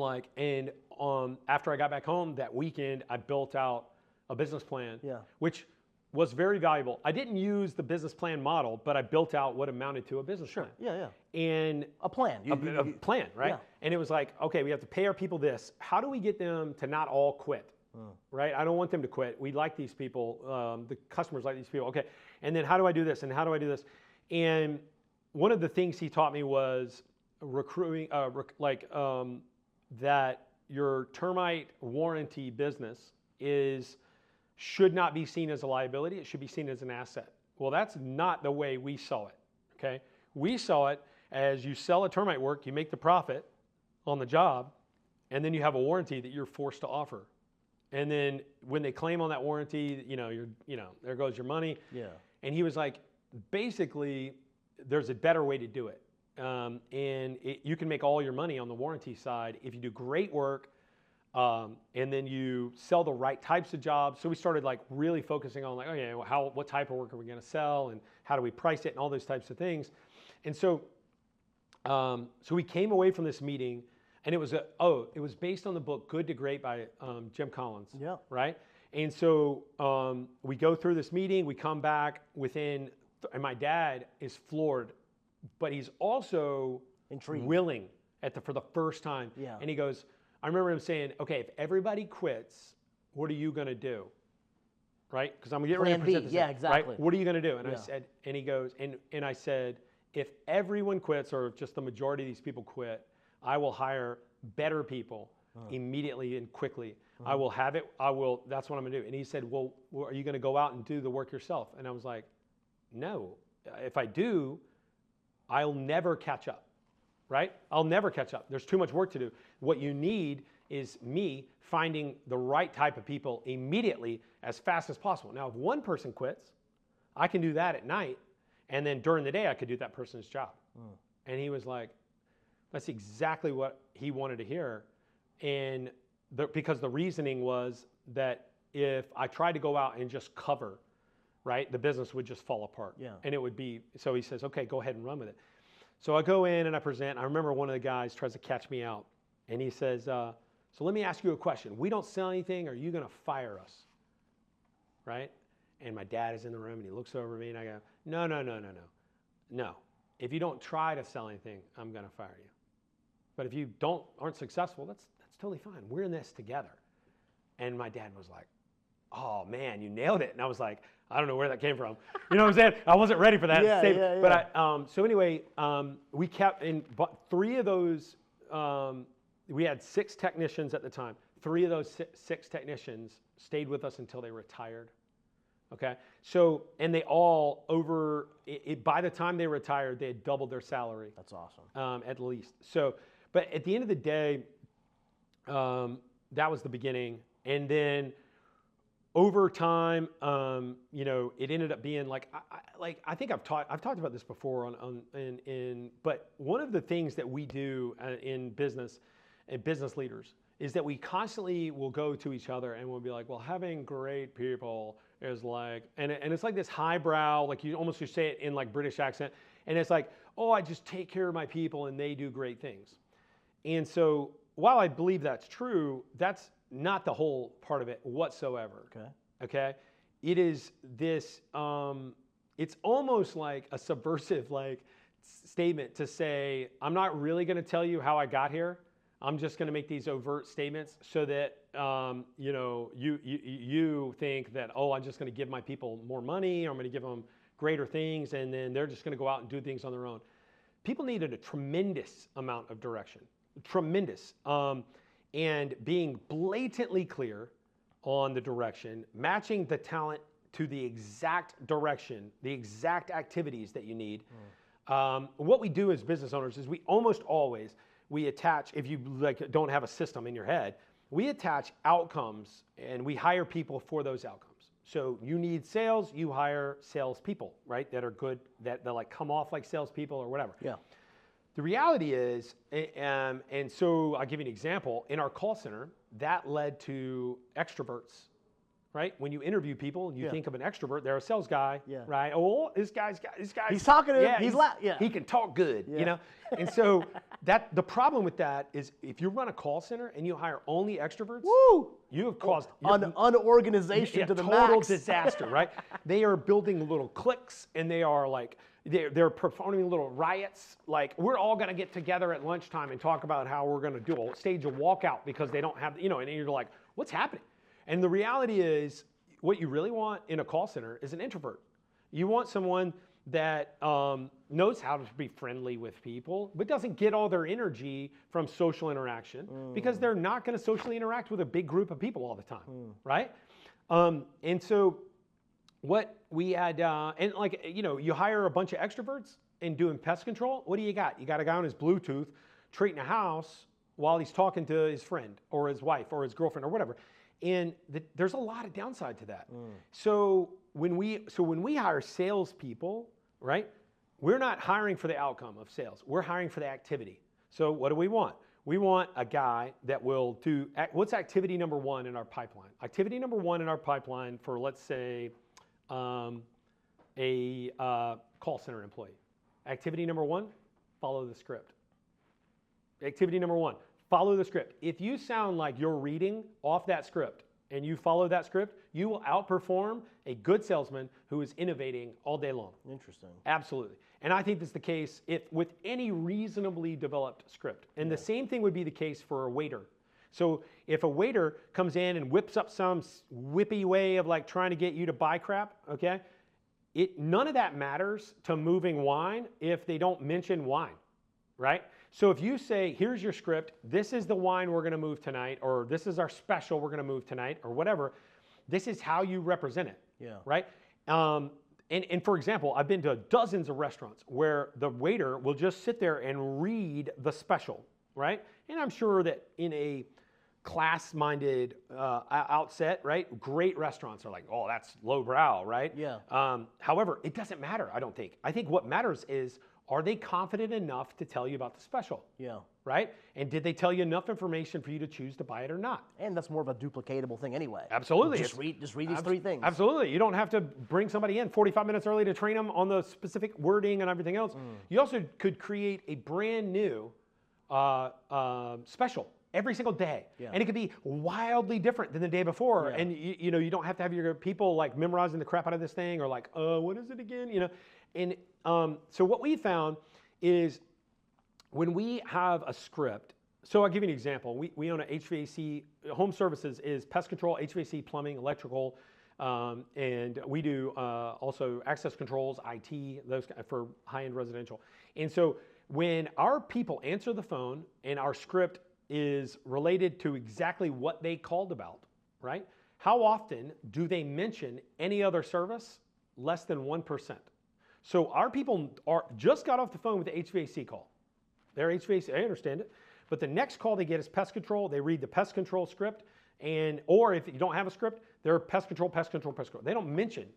[SPEAKER 3] after I got back home that weekend, I built out a business plan,
[SPEAKER 2] Yeah.
[SPEAKER 3] which was very valuable. I didn't use the business plan model, but I built out what amounted to a business plan.
[SPEAKER 2] Yeah.
[SPEAKER 3] And
[SPEAKER 2] A plan.
[SPEAKER 3] a plan, right?
[SPEAKER 2] Yeah.
[SPEAKER 3] And it was like, okay, we have to pay our people this. How do we get them to not all quit? Right? I don't want them to quit. We like these people. The customers like these people. Okay. And then how do I do this? And how do I do this? And one of the things he taught me was recruiting, that your termite warranty business should not be seen as a liability. It should be seen as an asset. Well, that's not the way we saw it. Okay. We saw it as you sell a termite work, you make the profit on the job, and then you have a warranty that you're forced to offer. And then when they claim on that warranty, there goes your money.
[SPEAKER 2] Yeah.
[SPEAKER 3] And he was like, basically, there's a better way to do it. You can make all your money on the warranty side if you do great work, and then you sell the right types of jobs. So we started like really focusing on like, okay, what type of work are we going to sell, and how do we price it, and all those types of things. And so we came away from this meeting, and it was based on the book Good to Great by Jim Collins.
[SPEAKER 2] Yeah.
[SPEAKER 3] Right. And so we go through this meeting, we come back and my dad is floored, but he's also
[SPEAKER 2] intrigued,
[SPEAKER 3] willing for the first time.
[SPEAKER 2] Yeah.
[SPEAKER 3] And he goes, I remember him saying, okay, if everybody quits, what are you going to do? Right? Because I'm going to get ready to present this.
[SPEAKER 2] Yeah, exactly.
[SPEAKER 3] Right? What are you going to do? And
[SPEAKER 2] Yeah.
[SPEAKER 3] I said, and he goes, and I said, if everyone quits or just the majority of these people quit, I will hire better people immediately and quickly. I will have it. That's what I'm going to do. And he said, well, are you going to go out and do the work yourself? And I was like, no. If I do, I'll never catch up. Right? I'll never catch up. There's too much work to do. What you need is me finding the right type of people immediately as fast as possible. Now, if one person quits, I can do that at night, and then during the day, I could do that person's job. And he was like, that's exactly what he wanted to hear. And because the reasoning was that if I tried to go out and just cover, right, the business would just fall apart.
[SPEAKER 2] Yeah.
[SPEAKER 3] And it would be, so he says, okay, go ahead and run with it. So I go in and I present. I remember one of the guys tries to catch me out, and he says, so let me ask you a question. We don't sell anything. Are you going to fire us? Right? And my dad is in the room, and he looks over at me, and I go, no. If you don't try to sell anything, I'm going to fire you. But if you aren't successful, that's totally fine. We're in this together. And my dad was like, oh man, you nailed it. And I was like, I don't know where that came from. You know what I'm saying? I wasn't ready for that statement. But so anyway, we kept in three of those. We had 6 technicians at the time. 3 of those 6 technicians stayed with us until they retired. Okay. So, and they all by the time they retired, they had doubled their salary.
[SPEAKER 2] That's awesome.
[SPEAKER 3] At least. So, but at the end of the day, that was the beginning. And then over time, it ended up being like I think I've talked about this before but one of the things that we do in business and business leaders is that we constantly will go to each other and we'll be like, well, having great people is like, and it's like this highbrow, like you say it in like British accent, and it's like, oh, I just take care of my people and they do great things. And so while I believe that's true, that's not the whole part of it whatsoever. Okay. It is this, it's almost like a subversive statement to say, I'm not really going to tell you how I got here. I'm just going to make these overt statements so that, you think that, oh, I'm just going to give my people more money, or I'm going to give them greater things, and then they're just going to go out and do things on their own. People needed a tremendous amount of direction, tremendous. And being blatantly clear on the direction, matching the talent to the exact direction, the exact activities that you need. What we do as business owners is we almost always, we attach, if you don't have a system in your head, we attach outcomes and we hire people for those outcomes. So you need sales, you hire salespeople, right? That are good, that come off like salespeople or whatever.
[SPEAKER 2] Yeah.
[SPEAKER 3] The reality is, and so I'll give you an example. In our call center, that led to extroverts right? When you interview people and you think of an extrovert, they're a sales guy, right? Oh, this guy's
[SPEAKER 2] he's talking to him.
[SPEAKER 3] He can talk good, you know? And so the problem with that is if you run a call center and you hire only extroverts, you have caused
[SPEAKER 2] unorganization to the
[SPEAKER 3] total
[SPEAKER 2] max.
[SPEAKER 3] disaster, right? They are building little cliques and they are like, they're performing little riots. Like, we're all going to get together at lunchtime and talk about how we're going to stage a walkout because they don't have, and you're like, what's happening? And the reality is, what you really want in a call center is an introvert. You want someone that knows how to be friendly with people, but doesn't get all their energy from social interaction because they're not going to socially interact with a big group of people all the time, right? And so what we had, and like, you hire a bunch of extroverts and doing pest control, what do you got? You got a guy on his Bluetooth treating a house while he's talking to his friend or his wife or his girlfriend or whatever. And there's a lot of downside to that. So when we hire salespeople, right, we're not hiring for the outcome of sales. We're hiring for the activity. So what do we want? We want a guy that will do, what's activity number one in our pipeline? Activity number one in our pipeline for, let's say, a call center employee. Activity number one, follow the script. Activity number one, follow the script. If you sound like you're reading off that script and you follow that script, you will outperform a good salesman who is innovating all day long.
[SPEAKER 2] Interesting.
[SPEAKER 3] Absolutely. And I think that's the case with any reasonably developed script. And the same thing would be the case for a waiter. So if a waiter comes in and whips up some whippy way of like trying to get you to buy crap, okay, none of that matters to moving wine if they don't mention wine, right? So if you say, here's your script, this is the wine we're going to move tonight, or this is our special we're going to move tonight, or whatever, this is how you represent it, right? And for example, I've been to dozens of restaurants where the waiter will just sit there and read the special, right? And I'm sure that in a class-minded outset, right, great restaurants are like, oh, that's lowbrow, right?
[SPEAKER 2] Yeah.
[SPEAKER 3] However, it doesn't matter, I don't think. I think what matters is, are they confident enough to tell you about the special?
[SPEAKER 2] Yeah.
[SPEAKER 3] Right? And did they tell you enough information for you to choose to buy it or not?
[SPEAKER 2] And that's more of a duplicatable thing anyway.
[SPEAKER 3] Absolutely.
[SPEAKER 2] Just read these three things.
[SPEAKER 3] Absolutely. You don't have to bring somebody in 45 minutes early to train them on the specific wording and everything else. You also could create a brand new special every single day. Yeah. And it could be wildly different than the day before. Yeah. And you don't have to have your people like memorizing the crap out of this thing or like, what is it again? And so what we found is when we have a script, so I'll give you an example. We own an HVAC, home services is pest control, HVAC, plumbing, electrical, and we do also access controls, IT, those for high-end residential. And so when our people answer the phone and our script is related to exactly what they called about, right? How often do they mention any other service? Less than 1%. So our people just got off the phone with the HVAC call. Their HVAC, I understand it. But the next call they get is pest control. They read the pest control script. Or if you don't have a script, they're pest control, pest control, pest control. They don't mention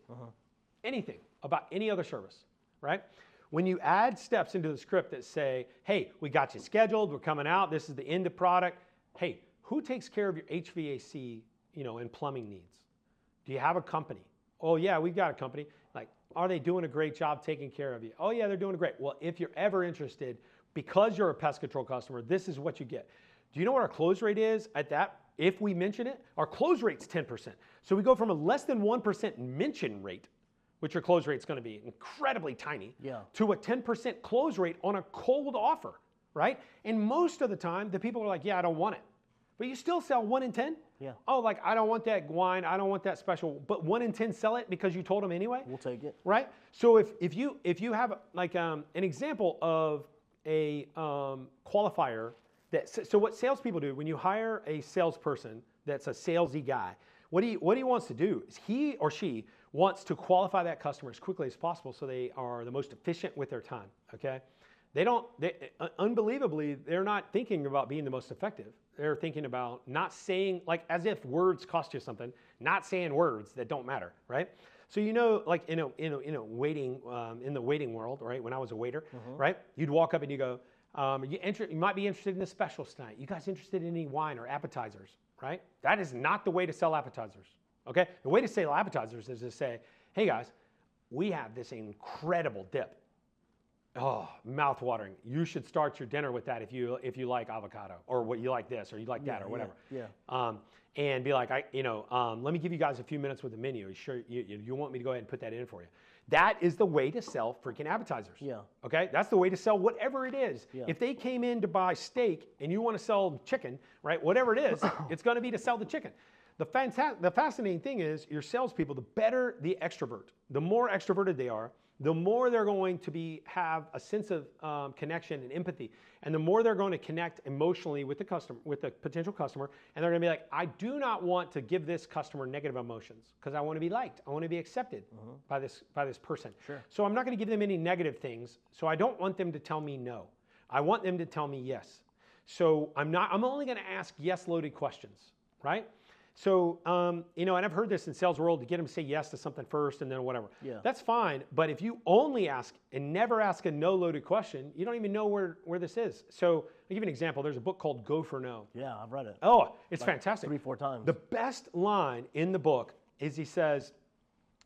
[SPEAKER 3] anything about any other service, right? When you add steps into the script that say, hey, we got you scheduled, we're coming out, this is the end of product. Hey, who takes care of your HVAC, and plumbing needs? Do you have a company? Oh yeah, we've got a company. Like, are they doing a great job taking care of you? Oh yeah, they're doing great. Well, if you're ever interested, because you're a pest control customer, this is what you get. Do you know what our close rate is at that? If we mention it, our close rate's 10%. So we go from a less than 1% mention rate, which your close rate's going to be incredibly tiny, to a 10% close rate on a cold offer, right? And most of the time, the people are like, yeah, I don't want it. But you still sell 1 in 10?
[SPEAKER 2] Yeah.
[SPEAKER 3] Oh, like, I don't want that wine, I don't want that special, but 1 in 10 sell it because you told them anyway?
[SPEAKER 2] We'll take it.
[SPEAKER 3] Right? So if you have like an example of a qualifier, so what salespeople do, when you hire a salesperson that's a salesy guy, what he wants to do is he or she wants to qualify that customer as quickly as possible so they are the most efficient with their time, okay? Unbelievably, they're not thinking about being the most effective. They're thinking about not saying, like as if words cost you something, not saying words that don't matter, right? So like in the waiting world, right? When I was a waiter, right? You'd walk up and you go, you might be interested in the specials tonight. You guys interested in any wine or appetizers, right? That is not the way to sell appetizers, okay? The way to sell appetizers is to say, hey guys, we have this incredible dip. Oh, mouth-watering. You should start your dinner with that if you like avocado, or what you like this, or you like that, or whatever. And be like, let me give you guys a few minutes with the menu. Sure, you want me to go ahead and put that in for you? That is the way to sell freaking appetizers.
[SPEAKER 2] Yeah.
[SPEAKER 3] Okay, that's the way to sell whatever it is.
[SPEAKER 2] Yeah.
[SPEAKER 3] If they came in to buy steak and you want to sell chicken, right? Whatever it is, it's going to be to sell the chicken. The fascinating thing is your salespeople, the better the extrovert, the more extroverted they are, the more they're going to have a sense of connection and empathy, and the more they're going to connect emotionally with the customer, with the potential customer, and they're going to be like, I do not want to give this customer negative emotions because I want to be liked, I want to be accepted by this person.
[SPEAKER 2] Sure.
[SPEAKER 3] So I'm not going to give them any negative things. So I don't want them to tell me no. I want them to tell me yes. So I'm only going to ask yes-loaded questions, right? So, and I've heard this in sales world, to get them to say yes to something first and then whatever.
[SPEAKER 2] Yeah.
[SPEAKER 3] That's fine. But if you only ask and never ask a no-loaded question, you don't even know where this is. So I'll give you an example. There's a book called Go for No.
[SPEAKER 2] Yeah, I've read it.
[SPEAKER 3] Oh, it's fantastic.
[SPEAKER 2] 3-4 times.
[SPEAKER 3] The best line in the book is he says,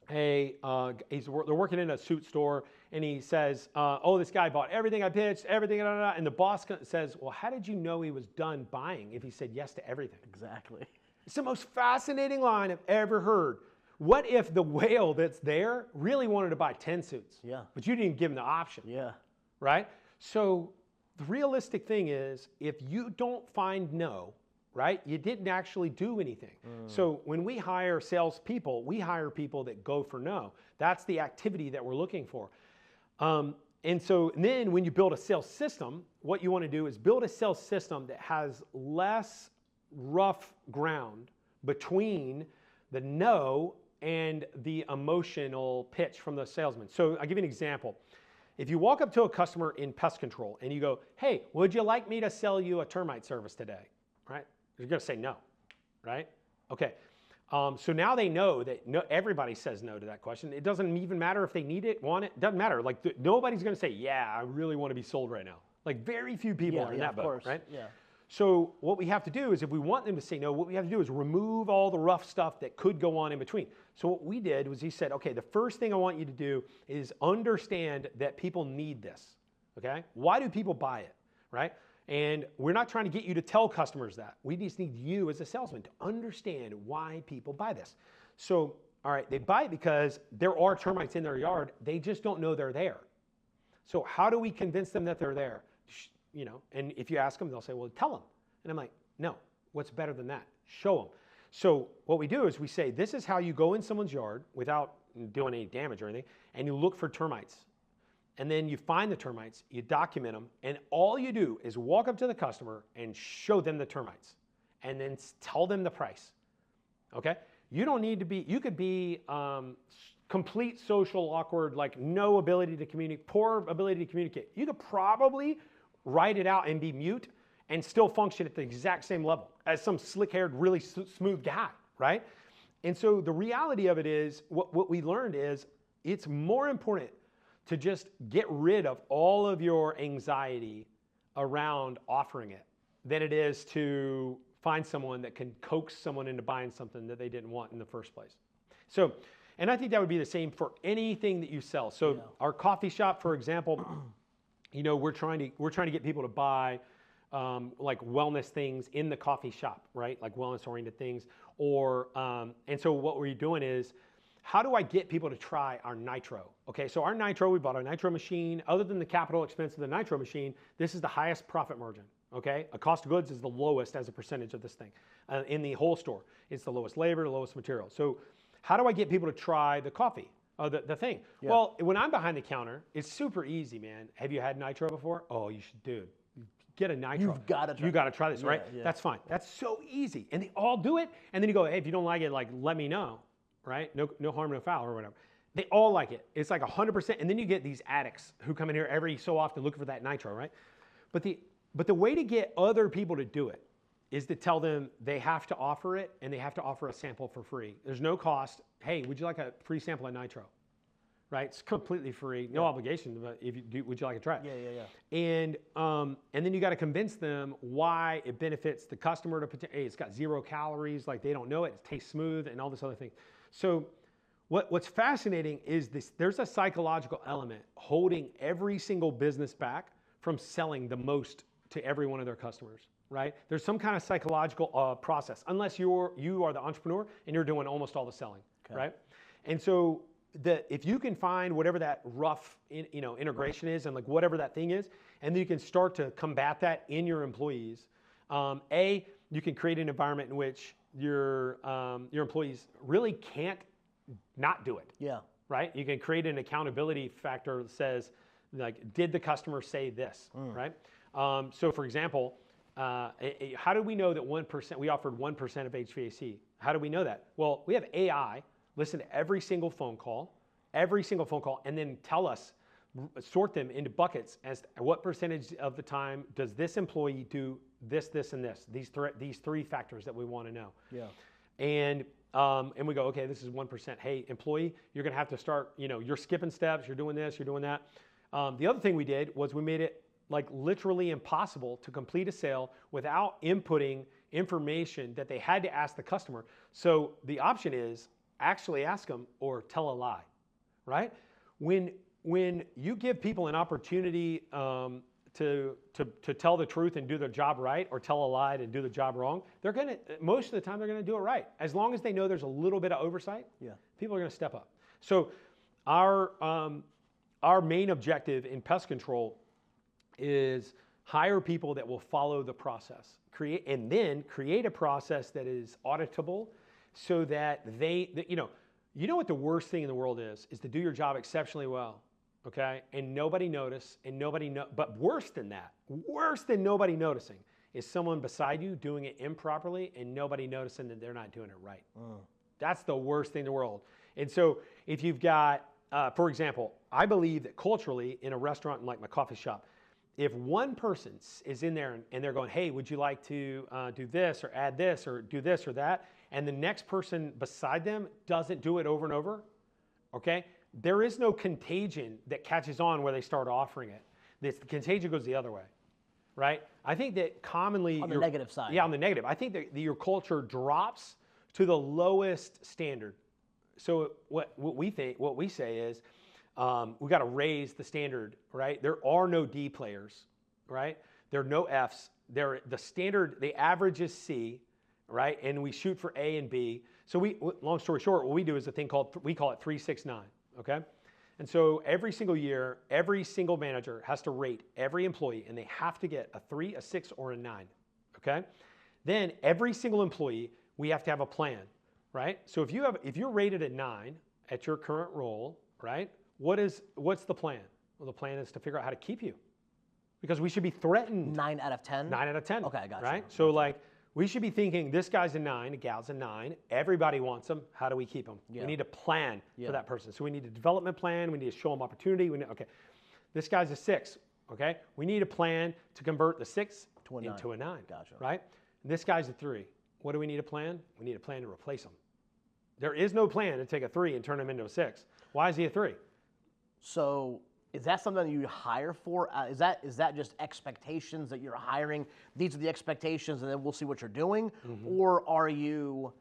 [SPEAKER 3] hey, they're working in a suit store, and he says, this guy bought everything I pitched, everything, and the boss says, well, how did you know he was done buying if he said yes to everything?
[SPEAKER 2] Exactly.
[SPEAKER 3] It's the most fascinating line I've ever heard. What if the whale that's there really wanted to buy 10 suits?
[SPEAKER 2] Yeah.
[SPEAKER 3] But you didn't give him the option.
[SPEAKER 2] Yeah.
[SPEAKER 3] Right? So the realistic thing is, if you don't find no, right, you didn't actually do anything. So when we hire salespeople, we hire people that go for no. That's the activity that we're looking for. And then when you build a sales system, what you want to do is build a sales system that has less rough ground between the no and the emotional pitch from the salesman. So I'll give you an example. If you walk up to a customer in pest control and you go, hey, would you like me to sell you a termite service today? Right? You're going to say no, right? Okay. So now they know that everybody says no to that question. It doesn't even matter if they need it, want it. It doesn't matter. Like nobody's going to say, yeah, I really want to be sold right now. Like very few people are in that boat, right?
[SPEAKER 2] Yeah.
[SPEAKER 3] So what we have to do is, if we want them to say no, what we have to do is remove all the rough stuff that could go on in between. So what we did was he said, okay, the first thing I want you to do is understand that people need this, okay? Why do people buy it, right? And we're not trying to get you to tell customers that. We just need you as a salesman to understand why people buy this. So, all right, they buy it because there are termites in their yard. They just don't know they're there. So how do we convince them that they're there? And if you ask them, they'll say, well, tell them. And I'm like, no, what's better than that? Show them. So what we do is we say, this is how you go in someone's yard without doing any damage or anything, and you look for termites. And then you find the termites, you document them, and all you do is walk up to the customer and show them the termites, and then tell them the price, okay? You don't need to be, you could be complete social awkward, like no ability to communicate, poor ability to communicate. You could probably write it out and be mute and still function at the exact same level as some slick-haired, really smooth guy, right? And so the reality of it is, what we learned is, it's more important to just get rid of all of your anxiety around offering it than it is to find someone that can coax someone into buying something that they didn't want in the first place. So, and I think that would be the same for anything that you sell. So our coffee shop, for example, we're trying to get people to buy like wellness things in the coffee shop, right? Like wellness-oriented things. Or and so what we're doing is, how do I get people to try our nitro? Okay, so our nitro, we bought our nitro machine. Other than the capital expense of the nitro machine, this is the highest profit margin. Okay, a cost of goods is the lowest as a percentage of this thing in the whole store. It's the lowest labor, the lowest material. So how do I get people to try the coffee? The thing. Yeah. Well, when I'm behind the counter, it's super easy, man. Have you had nitro before? Oh, you should, dude. Get a nitro.
[SPEAKER 2] You've got to try.
[SPEAKER 3] You got to try this, right? Yeah. That's fine. That's so easy, and they all do it. And then you go, hey, if you don't like it, like let me know, right? No harm, no foul, or whatever. They all like it. It's like 100%. And then you get these addicts who come in here every so often looking for that nitro, right? But the way to get other people to do it is to tell them they have to offer it, and they have to offer a sample for free. There's no cost. Hey, would you like a free sample of nitro? right? It's completely free, no obligation, but if you do, would you like to try it?
[SPEAKER 2] Yeah.
[SPEAKER 3] And then you got to convince them why it benefits the customer hey, it's got 0 calories, like they don't know it tastes smooth and all this other thing. So what's fascinating is there's a psychological element holding every single business back from selling the most to every one of their customers, right? There's some kind of psychological process, unless you are the entrepreneur and you're doing almost all the selling, right? And so if you can find whatever that rough integration is and like whatever that thing is, and then you can start to combat that in your employees, you can create an environment in which your employees really can't not do it.
[SPEAKER 2] Yeah.
[SPEAKER 3] Right? You can create an accountability factor that says, like, did the customer say this, right? So for example, how do we know that 1%, we offered 1% of HVAC? How do we know that? Well, we have AI listen to every single phone call, and then tell us, sort them into buckets as to what percentage of the time does this employee do this, this, and this, these 3 factors that we want to know.
[SPEAKER 2] Yeah.
[SPEAKER 3] And we go, okay, this is 1%. Hey, employee, you're going to have to start, you're skipping steps, you're doing this, you're doing that. The other thing we did was we made it like literally impossible to complete a sale without inputting information that they had to ask the customer. So the option is actually ask them or tell a lie, right? When you give people an opportunity to tell the truth and do their job right, or tell a lie and do the job wrong, most of the time they're gonna do it right. As long as they know there's a little bit of oversight, people are gonna step up. So our main objective in pest control is hire people that will follow the process, create a process that is auditable, so that you know what the worst thing in the world is to do your job exceptionally well, okay, and nobody notice, but worse than nobody noticing is someone beside you doing it improperly and nobody noticing that they're not doing it right. That's the worst thing in the world. And so if you've got, for example, I believe that culturally in a restaurant and like my coffee shop, if one person is in there and they're going, hey, would you like to do this or add this or do this or that, and the next person beside them doesn't do it over and over, okay, there is no contagion that catches on where they start offering it. The contagion goes the other way, right? I think that commonly—
[SPEAKER 2] on the negative side.
[SPEAKER 3] Yeah, on the negative. I think that your culture drops to the lowest standard. So what we say is, we got to raise the standard, right? There are no D players, right? There are no Fs. The standard, the average is C, right? And we shoot for A and B. So long story short, what we do is a thing we call it 3-6-9, okay? And so every single year, every single manager has to rate every employee, and they have to get a 3, a 6, or a 9, okay? Then every single employee, we have to have a plan, right? So if you're rated at 9 at your current role, right? What's the plan? Well, the plan is to figure out how to keep you, because we should be threatened.
[SPEAKER 2] 9 out of 10?
[SPEAKER 3] 9 out of 10.
[SPEAKER 2] Okay, I got you.
[SPEAKER 3] Right? So like, we should be thinking, this guy's a 9, a gal's a 9. Everybody wants them. How do we keep them? We need a plan for that person. So we need a development plan. We need to show them opportunity. Okay, this guy's a 6. Okay, we need a plan to convert the 6 into a 9.
[SPEAKER 2] Gotcha.
[SPEAKER 3] Right? And this guy's a 3. What do we need a plan? We need a plan to replace him. There is no plan to take a 3 and turn him into a 6. Why is he a 3?
[SPEAKER 2] So is that something that you hire for? Is that just expectations that you're hiring? These are the expectations, and then we'll see what you're doing? Mm-hmm. Or are you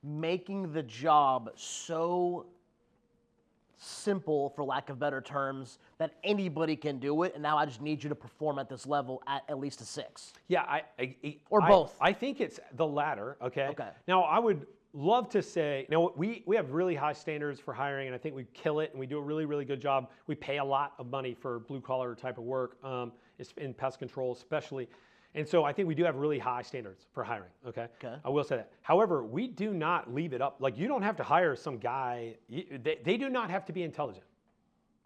[SPEAKER 2] making the job so simple, for lack of better terms, that anybody can do it, and now I just need you to perform at this level at least a 6?
[SPEAKER 3] Yeah,
[SPEAKER 2] or both.
[SPEAKER 3] I think it's the latter. Okay.
[SPEAKER 2] Okay.
[SPEAKER 3] Now I would love to say, we have really high standards for hiring, and I think we kill it, and we do a really, really good job. We pay a lot of money for blue collar type of work, in pest control especially. And so I think we do have really high standards for hiring, okay? I will say that. However, we do not leave it up. Like, you don't have to hire some guy. They do not have to be intelligent.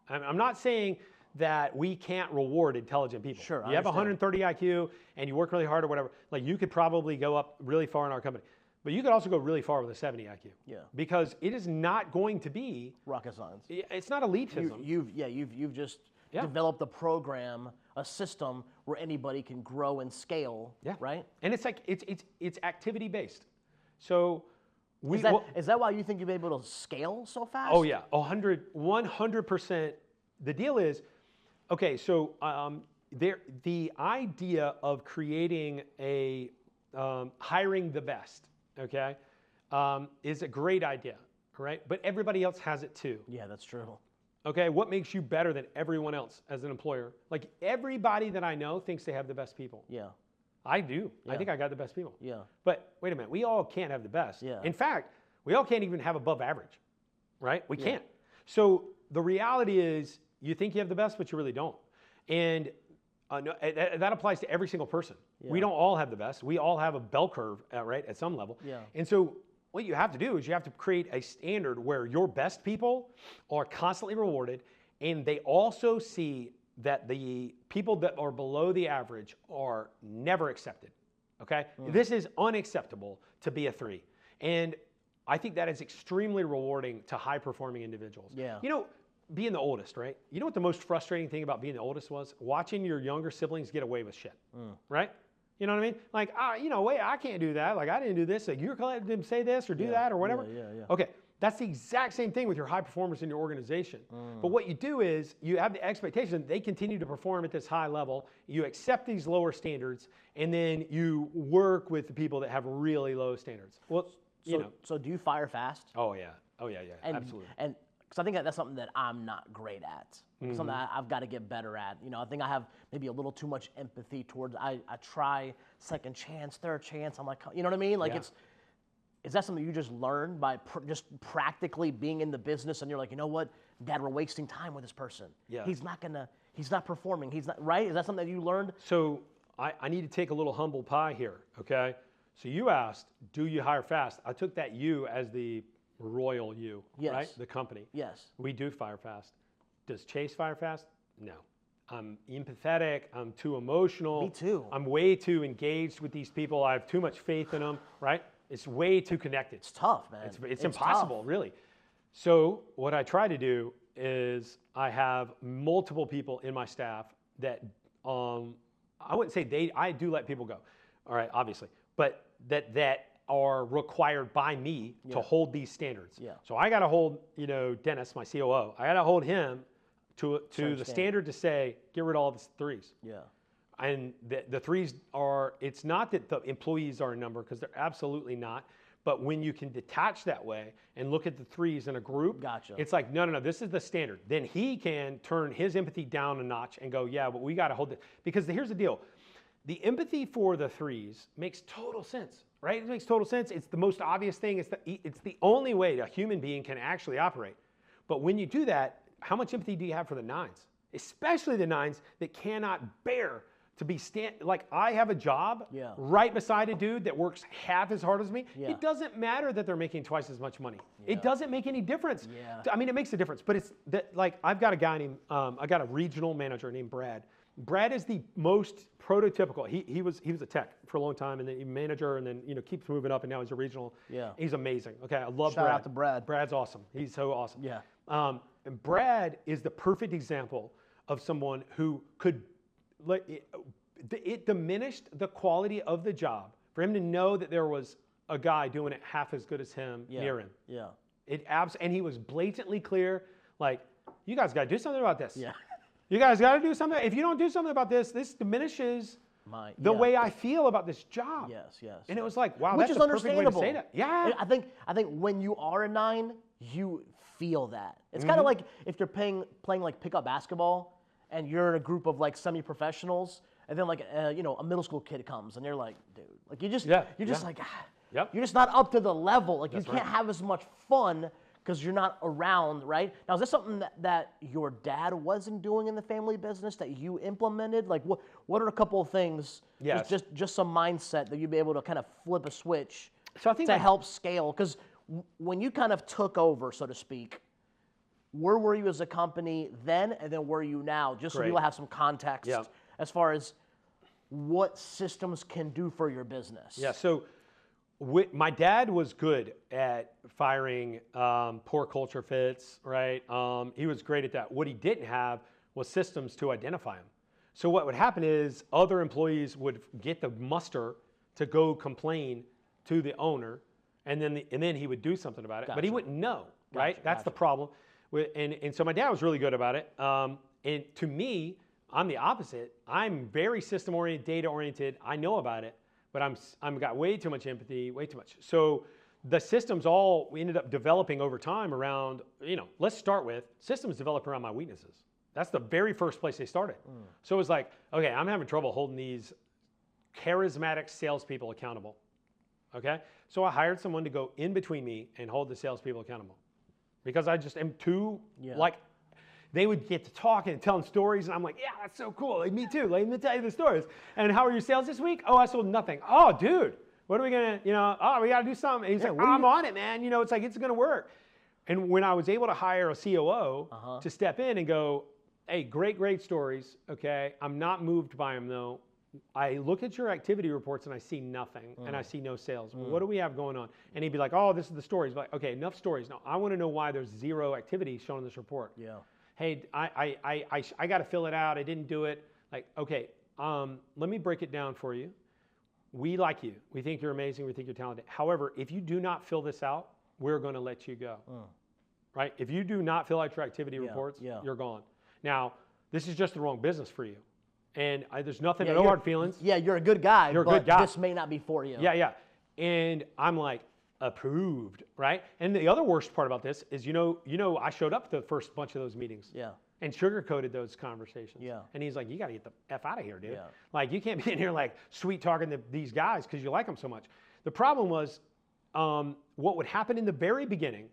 [SPEAKER 3] I'm not saying that we can't reward intelligent people.
[SPEAKER 2] Sure,
[SPEAKER 3] you have 130 IQ and you work really hard or whatever. Like, you could probably go up really far in our company. But you could also go really far with a 70 IQ.
[SPEAKER 2] Yeah.
[SPEAKER 3] Because it is not going to be
[SPEAKER 2] rocket science.
[SPEAKER 3] It's not elitism.
[SPEAKER 2] You've just developed a program, a system where anybody can grow and scale. Yeah. Right.
[SPEAKER 3] And it's like it's activity based. So
[SPEAKER 2] Is that why you think you've been able to scale so fast?
[SPEAKER 3] Oh yeah, 100%. The deal is, okay, so the idea of creating hiring the best, okay, is a great idea, right? But everybody else has it too.
[SPEAKER 2] Yeah, that's true.
[SPEAKER 3] Okay, what makes you better than everyone else as an employer? Like everybody that I know thinks they have the best people.
[SPEAKER 2] Yeah.
[SPEAKER 3] I do.
[SPEAKER 2] Yeah.
[SPEAKER 3] I think I got the best people.
[SPEAKER 2] Yeah.
[SPEAKER 3] But wait a minute, we all can't have the best.
[SPEAKER 2] Yeah.
[SPEAKER 3] In fact, we all can't even have above average, right? We can't. So the reality is you think you have the best, but you really don't. And that applies to every single person.
[SPEAKER 2] Yeah.
[SPEAKER 3] We don't all have the best. We all have a bell curve, right, at some level.
[SPEAKER 2] Yeah.
[SPEAKER 3] And so what you have to do is you have to create a standard where your best people are constantly rewarded, and they also see that the people that are below the average are never accepted, okay? This is unacceptable to be a 3. And I think that is extremely rewarding to high-performing individuals.
[SPEAKER 2] Yeah.
[SPEAKER 3] You know, being the oldest, right? You know what the most frustrating thing about being the oldest was? Watching your younger siblings get away with shit, right? You know what I mean? Like, you know, wait, I can't do that. Like, I didn't do this. Like, you're letting them say this or do that or whatever.
[SPEAKER 2] Yeah.
[SPEAKER 3] Okay, that's the exact same thing with your high performers in your organization. But what you do is you have the expectation that they continue to perform at this high level. You accept these lower standards, and then you work with the people that have really low standards. Well,
[SPEAKER 2] So do you fire fast?
[SPEAKER 3] Oh yeah, absolutely.
[SPEAKER 2] And because I think that's something that I'm not great at. Something that I've got to get better at. You know, I think I have maybe a little too much empathy towards. I try second chance, third chance. I'm like, you know what I mean? Like is that something you just learn by just practically being in the business, and you're like, you know what, Dad, we're wasting time with this person.
[SPEAKER 3] Yeah.
[SPEAKER 2] He's not performing. He's not right. Is that something that you learned?
[SPEAKER 3] So I need to take a little humble pie here, okay? So you asked, do you hire fast? I took that you as the royal you,
[SPEAKER 2] Yes.
[SPEAKER 3] right? The company.
[SPEAKER 2] Yes.
[SPEAKER 3] We do fire fast. Does Chase fire fast? No. I'm empathetic. I'm too emotional.
[SPEAKER 2] Me too.
[SPEAKER 3] I'm way too engaged with these people. I have too much faith in them, right? It's way too connected.
[SPEAKER 2] It's tough, man.
[SPEAKER 3] It's impossible,
[SPEAKER 2] tough.
[SPEAKER 3] really. So what I try to do is I have multiple people in my staff that I wouldn't say I do let people go, all right, obviously, but that are required by me to hold these standards.
[SPEAKER 2] Yeah.
[SPEAKER 3] So I got to hold, Dennis, my COO, I got to hold him to the standard to say, get rid of all the 3s.
[SPEAKER 2] Yeah.
[SPEAKER 3] And the 3s are, it's not that the employees are a number, because they're absolutely not. But when you can detach that way and look at the 3s in a group,
[SPEAKER 2] Gotcha.
[SPEAKER 3] It's like, no, this is the standard. Then he can turn his empathy down a notch and go, yeah, but we got to hold it. Because here's the deal. The empathy for the 3s makes total sense, right? It makes total sense. It's the most obvious thing. It's the only way a human being can actually operate. But when you do that, how much empathy do you have for the 9s? Especially the 9s that cannot bear to be like, I have a job right beside a dude that works half as hard as me.
[SPEAKER 2] Yeah.
[SPEAKER 3] It doesn't matter that they're making twice as much money.
[SPEAKER 2] Yeah.
[SPEAKER 3] It doesn't make any difference.
[SPEAKER 2] Yeah.
[SPEAKER 3] I mean, it makes a difference, but it's that, like, I've got a guy named, I got a regional manager named Brad. Brad is the most prototypical. He was a tech for a long time, and then he manager, and then keeps moving up, and now he's a regional.
[SPEAKER 2] Yeah.
[SPEAKER 3] He's amazing. Okay, I love
[SPEAKER 2] Shout
[SPEAKER 3] Brad.
[SPEAKER 2] out to Brad.
[SPEAKER 3] Brad's awesome. He's so awesome.
[SPEAKER 2] Yeah.
[SPEAKER 3] And Brad is the perfect example of someone who could, it diminished the quality of the job for him to know that there was a guy doing it half as good as him near him.
[SPEAKER 2] Yeah.
[SPEAKER 3] And he was blatantly clear, like, you guys got to do something about this.
[SPEAKER 2] Yeah.
[SPEAKER 3] You guys got to do something. If you don't do something about this, this diminishes the way I feel about this job.
[SPEAKER 2] Yes.
[SPEAKER 3] And it was like, wow,
[SPEAKER 2] Which
[SPEAKER 3] that's
[SPEAKER 2] is
[SPEAKER 3] a perfect way to
[SPEAKER 2] understandable.
[SPEAKER 3] say that. Yeah.
[SPEAKER 2] I think when you are a 9, you feel that. It's kind of like if you're playing like pickup basketball, and you're in a group of like semi-professionals, and then like a middle school kid comes, and you're like, dude, like you're just like,
[SPEAKER 3] Yep.
[SPEAKER 2] you're just not up to the level. Like
[SPEAKER 3] That's
[SPEAKER 2] you can't
[SPEAKER 3] right.
[SPEAKER 2] have as much fun because you're not around, right? Now, is this something that your dad wasn't doing in the family business that you implemented? Like, what are a couple of things?
[SPEAKER 3] Yes.
[SPEAKER 2] Just some mindset that you'd be able to kind of flip a switch
[SPEAKER 3] So I think
[SPEAKER 2] to help scale. Because when you kind of took over, so to speak, where were you as a company then, and then where are you now? Just so
[SPEAKER 3] Great.
[SPEAKER 2] people have some context
[SPEAKER 3] Yeah.
[SPEAKER 2] as far as what systems can do for your business.
[SPEAKER 3] Yeah, so my dad was good at firing poor culture fits, right? He was great at that. What he didn't have was systems to identify them. So what would happen is other employees would get the muster to go complain to the owner, and then he would do something about it, but he wouldn't know, right? That's the
[SPEAKER 2] Gotcha.
[SPEAKER 3] problem. And so my dad was really good about it. And to me, I'm the opposite. I'm very system oriented, data oriented. I know about it, but I'm got way too much empathy, way too much. So the systems we ended up developing over time around, let's start with systems developed around my weaknesses. That's the very first place they started. So it was like, okay, I'm having trouble holding these charismatic salespeople accountable. Okay, so I hired someone to go in between me and hold the salespeople accountable, because I just am too like. They would get to talking and telling stories, and I'm like, yeah, that's so cool. Like, me too. Let me tell you the stories. And how are your sales this week? Oh, I sold nothing. Oh, dude, what are we gonna, we gotta do something. And he's like, I'm on it, man. It's like, it's gonna work. And when I was able to hire a COO to step in and go, hey, great stories. Okay, I'm not moved by them though. I look at your activity reports and I see nothing, and I see no sales. What do we have going on? And he'd be like, oh, this is the stories. But like, okay, enough stories. Now I want to know why there's zero activity shown in this report.
[SPEAKER 2] Yeah.
[SPEAKER 3] Hey, I got to fill it out. I didn't do it. Like, okay, let me break it down for you. We like you. We think you're amazing. We think you're talented. However, if you do not fill this out, we're going to let you go. Right? If you do not fill out your activity reports, you're gone. Now, this is just the wrong business for you. And there's nothing, no hard feelings.
[SPEAKER 2] Yeah, you're a good guy,
[SPEAKER 3] You're a good guy.
[SPEAKER 2] This may not be for you.
[SPEAKER 3] Yeah. And I'm like, approved, right? And the other worst part about this is, I showed up to the first bunch of those meetings.
[SPEAKER 2] Yeah.
[SPEAKER 3] And sugarcoated those conversations.
[SPEAKER 2] Yeah.
[SPEAKER 3] And he's like, you got to get the F out of here, dude.
[SPEAKER 2] Yeah.
[SPEAKER 3] Like, you can't be in here like sweet talking to these guys because you like them so much. The problem was, what would happen in the very beginning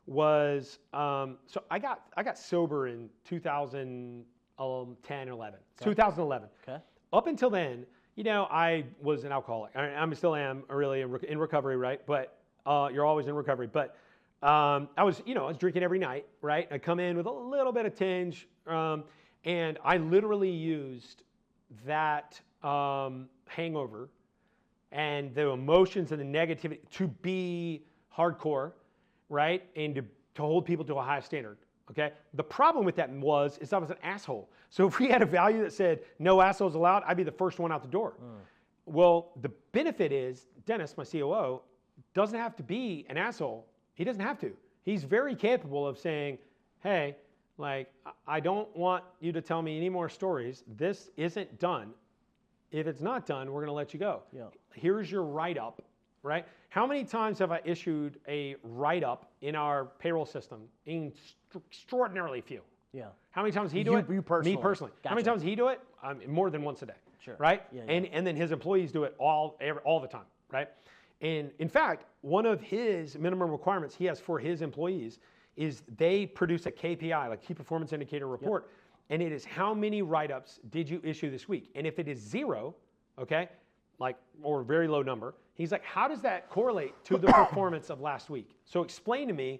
[SPEAKER 3] was, so I got sober in 2010, 11. 2011.
[SPEAKER 2] Okay.
[SPEAKER 3] Up until then, I was an alcoholic. I still am really in recovery, right? But you're always in recovery. But I was drinking every night, right? I come in with a little bit of tinge, and I literally used that hangover and the emotions and the negativity to be hardcore, right? And to hold people to a high standard. Okay. The problem with that is I was an asshole. So if we had a value that said no assholes allowed, I'd be the first one out the door. Well, the benefit is Dennis, my COO, doesn't have to be an asshole. He doesn't have to. He's very capable of saying, hey, like, I don't want you to tell me any more stories. This isn't done. If it's not done, we're going to let you go.
[SPEAKER 2] Yeah.
[SPEAKER 3] Here's your write-up, right? How many times have I issued a write-up in our payroll system? Extraordinarily few.
[SPEAKER 2] Yeah.
[SPEAKER 3] How many times he do it?
[SPEAKER 2] You personally.
[SPEAKER 3] Me personally.
[SPEAKER 2] Gotcha.
[SPEAKER 3] How many times he do it? More than once a day.
[SPEAKER 2] Sure.
[SPEAKER 3] Right?
[SPEAKER 2] Yeah.
[SPEAKER 3] And then his employees do it all the time. Right? And in fact, one of his minimum requirements he has for his employees is they produce a KPI, like key performance indicator report, and it is how many write-ups did you issue this week? And if it is 0, okay, or a very low number, he's like, how does that correlate to the performance of last week? So explain to me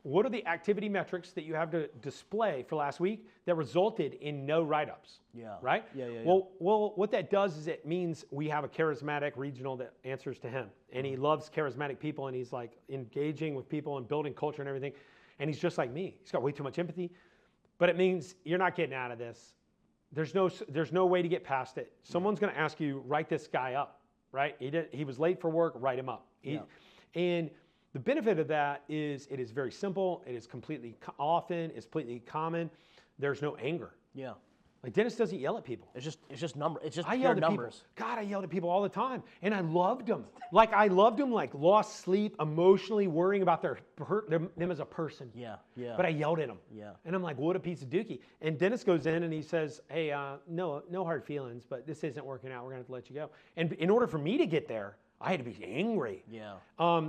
[SPEAKER 3] what are the activity metrics that you have to display for last week that resulted in no write-ups?
[SPEAKER 2] Yeah.
[SPEAKER 3] Right?
[SPEAKER 2] Yeah.
[SPEAKER 3] Well, what that does is it means we have a charismatic regional that answers to him. And he loves charismatic people, and he's like engaging with people and building culture and everything. And he's just like me. He's got way too much empathy. But it means you're not getting out of this. There's no way to get past it. Someone's going to ask you, write this guy up, right? He was late for work, write him up. And the benefit of that is it is very simple. It is completely it's completely common. There's no anger.
[SPEAKER 2] Yeah.
[SPEAKER 3] Like Dennis doesn't yell at people.
[SPEAKER 2] It's just number. It's just
[SPEAKER 3] I
[SPEAKER 2] pure
[SPEAKER 3] yelled at
[SPEAKER 2] numbers.
[SPEAKER 3] people. God, I yelled at people all the time, and I loved them. I loved them, lost sleep, emotionally worrying about them as a person.
[SPEAKER 2] Yeah.
[SPEAKER 3] But I yelled at them.
[SPEAKER 2] Yeah.
[SPEAKER 3] And I'm like, what a piece of dookie. And Dennis goes in and he says, hey, no hard feelings, but this isn't working out. We're gonna have to let you go. And in order for me to get there, I had to be angry.
[SPEAKER 2] Yeah.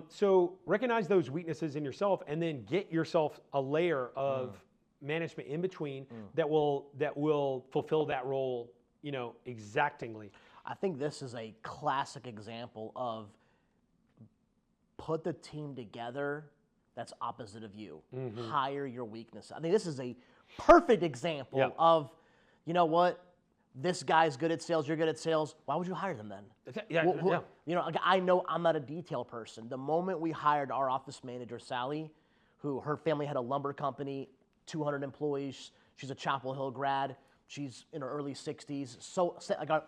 [SPEAKER 3] So recognize those weaknesses in yourself, and then get yourself a layer of management in between that will fulfill that role, exactingly.
[SPEAKER 2] I think this is a classic example of put the team together that's opposite of you. Hire your weakness. I think this is a perfect example of, you know what? This guy's good at sales, you're good at sales. Why would you hire them then? I know I'm not a detail person. The moment we hired our office manager, Sally, who her family had a lumber company, 200 employees. She's a Chapel Hill grad. She's in her early 60s. So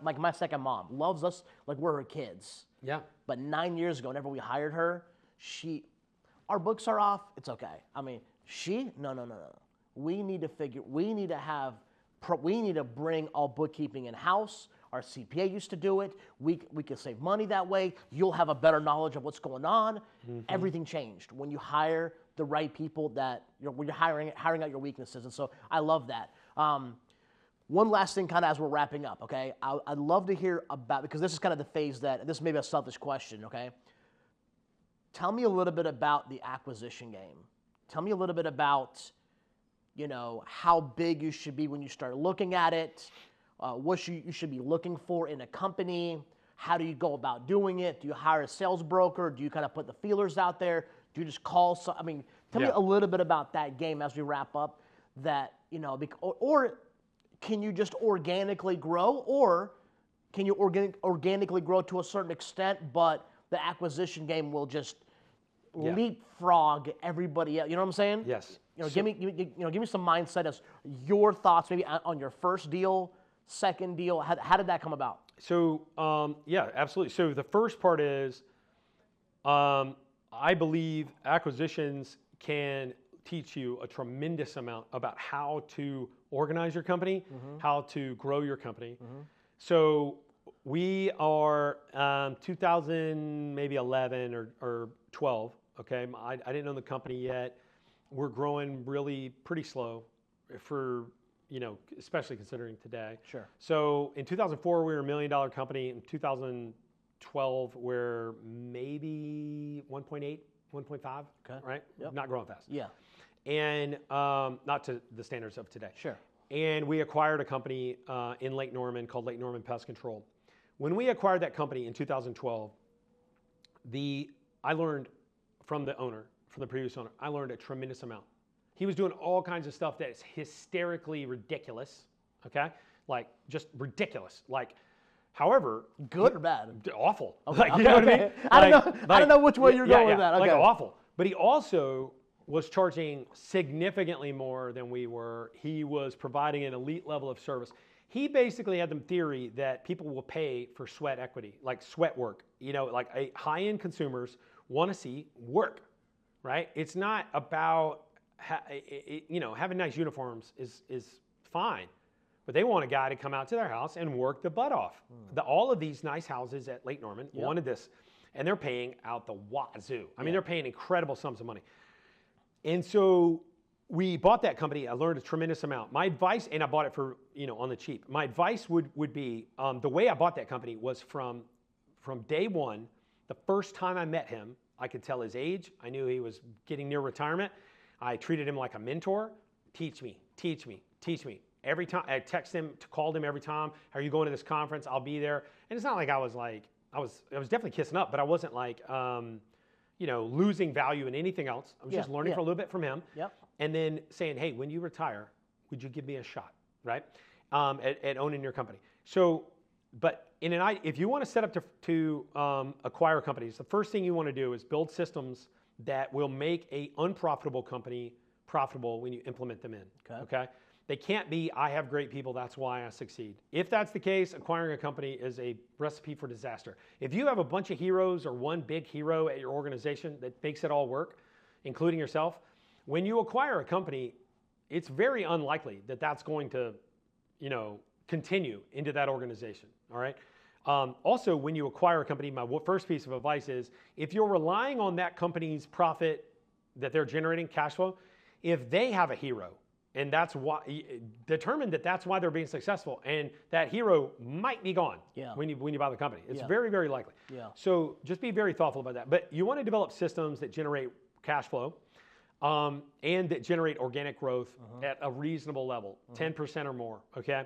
[SPEAKER 2] like my second mom, loves us like we're her kids.
[SPEAKER 3] Yeah.
[SPEAKER 2] But 9 years ago, whenever we hired her, our books are off. It's okay. I mean, no. We need to bring all bookkeeping in house. Our CPA used to do it. We could save money that way. You'll have a better knowledge of what's going on. Everything changed when you hire the right people when you're hiring out your weaknesses. And so I love that. One last thing kind of as we're wrapping up, okay? I'd love to hear about, because this is kind of the phase this may be a selfish question, okay? Tell me a little bit about the acquisition game. Tell me a little bit about, how big you should be when you start looking at it, what you should be looking for in a company. How do you go about doing it? Do you hire a sales broker? Do you kind of put the feelers out there? Do you just call tell me a little bit about that game as we wrap up, or can you just organically grow, or can you organically grow to a certain extent, but the acquisition game will just leapfrog everybody else? You know what I'm saying?
[SPEAKER 3] Yes.
[SPEAKER 2] Give me some mindset as your thoughts maybe on your first deal, second deal. How did that come about?
[SPEAKER 3] So absolutely. So the first part is, I believe acquisitions can teach you a tremendous amount about how to organize your company, how to grow your company. So we are 2000, maybe 11 or 12. Okay, I didn't own the company yet. We're growing really pretty slow, for especially considering today.
[SPEAKER 2] Sure.
[SPEAKER 3] So in 2004 we were $1 million company. In 2012 we're maybe 1.8, 1.5.
[SPEAKER 2] Okay.
[SPEAKER 3] Right.
[SPEAKER 2] Yep.
[SPEAKER 3] Not growing fast.
[SPEAKER 2] Yeah.
[SPEAKER 3] And not to the standards of today.
[SPEAKER 2] Sure.
[SPEAKER 3] And we acquired a company in Lake Norman called Lake Norman Pest Control. When we acquired that company in 2012, I learned from the previous owner, I learned a tremendous amount. He was doing all kinds of stuff that's hysterically ridiculous, okay? Like, just ridiculous. Like, however...
[SPEAKER 2] Good or bad?
[SPEAKER 3] Awful.
[SPEAKER 2] Okay.
[SPEAKER 3] Like, you know what I mean?
[SPEAKER 2] I don't know which way you're going with that. Okay.
[SPEAKER 3] Like, awful. But he also was charging significantly more than we were. He was providing an elite level of service. He basically had the theory that people will pay for sweat equity, like sweat work. Like high-end consumers want to see work, right? It's not about, having nice uniforms is fine, but they want a guy to come out to their house and work the butt off. All of these nice houses at Lake Norman wanted this, and they're paying out the wazoo. I mean, they're paying incredible sums of money. And so we bought that company. I learned a tremendous amount. My advice, and I bought it for, on the cheap. My advice would be, the way I bought that company was from day one. The first time I met him, I could tell his age. I knew he was getting near retirement. I treated him like a mentor. Teach me. Every time I text him, called him every time. Are you going to this conference? I'll be there. And it's not like I was definitely kissing up, but I wasn't like, losing value in anything else. I was just learning for a little bit from him.
[SPEAKER 2] Yep.
[SPEAKER 3] And then saying, hey, when you retire, would you give me a shot, right? At owning your company. So, but if you want to set up to acquire companies, the first thing you want to do is build systems that will make an unprofitable company profitable when you implement them in. Okay? They can't be, I have great people, that's why I succeed. If that's the case, acquiring a company is a recipe for disaster. If you have a bunch of heroes or one big hero at your organization that makes it all work, including yourself, when you acquire a company, it's very unlikely that that's going to, continue into that organization, all right? Also, when you acquire a company, my first piece of advice is, if you're relying on that company's profit that they're generating, cash flow, if they have a hero, and that's why, determine that that's why they're being successful, and that hero might be gone when you buy the company. It's very, very likely.
[SPEAKER 2] Yeah.
[SPEAKER 3] So just be very thoughtful about that. But you want to develop systems that generate cash flow, and that generate organic growth at a reasonable level, 10% or more, okay?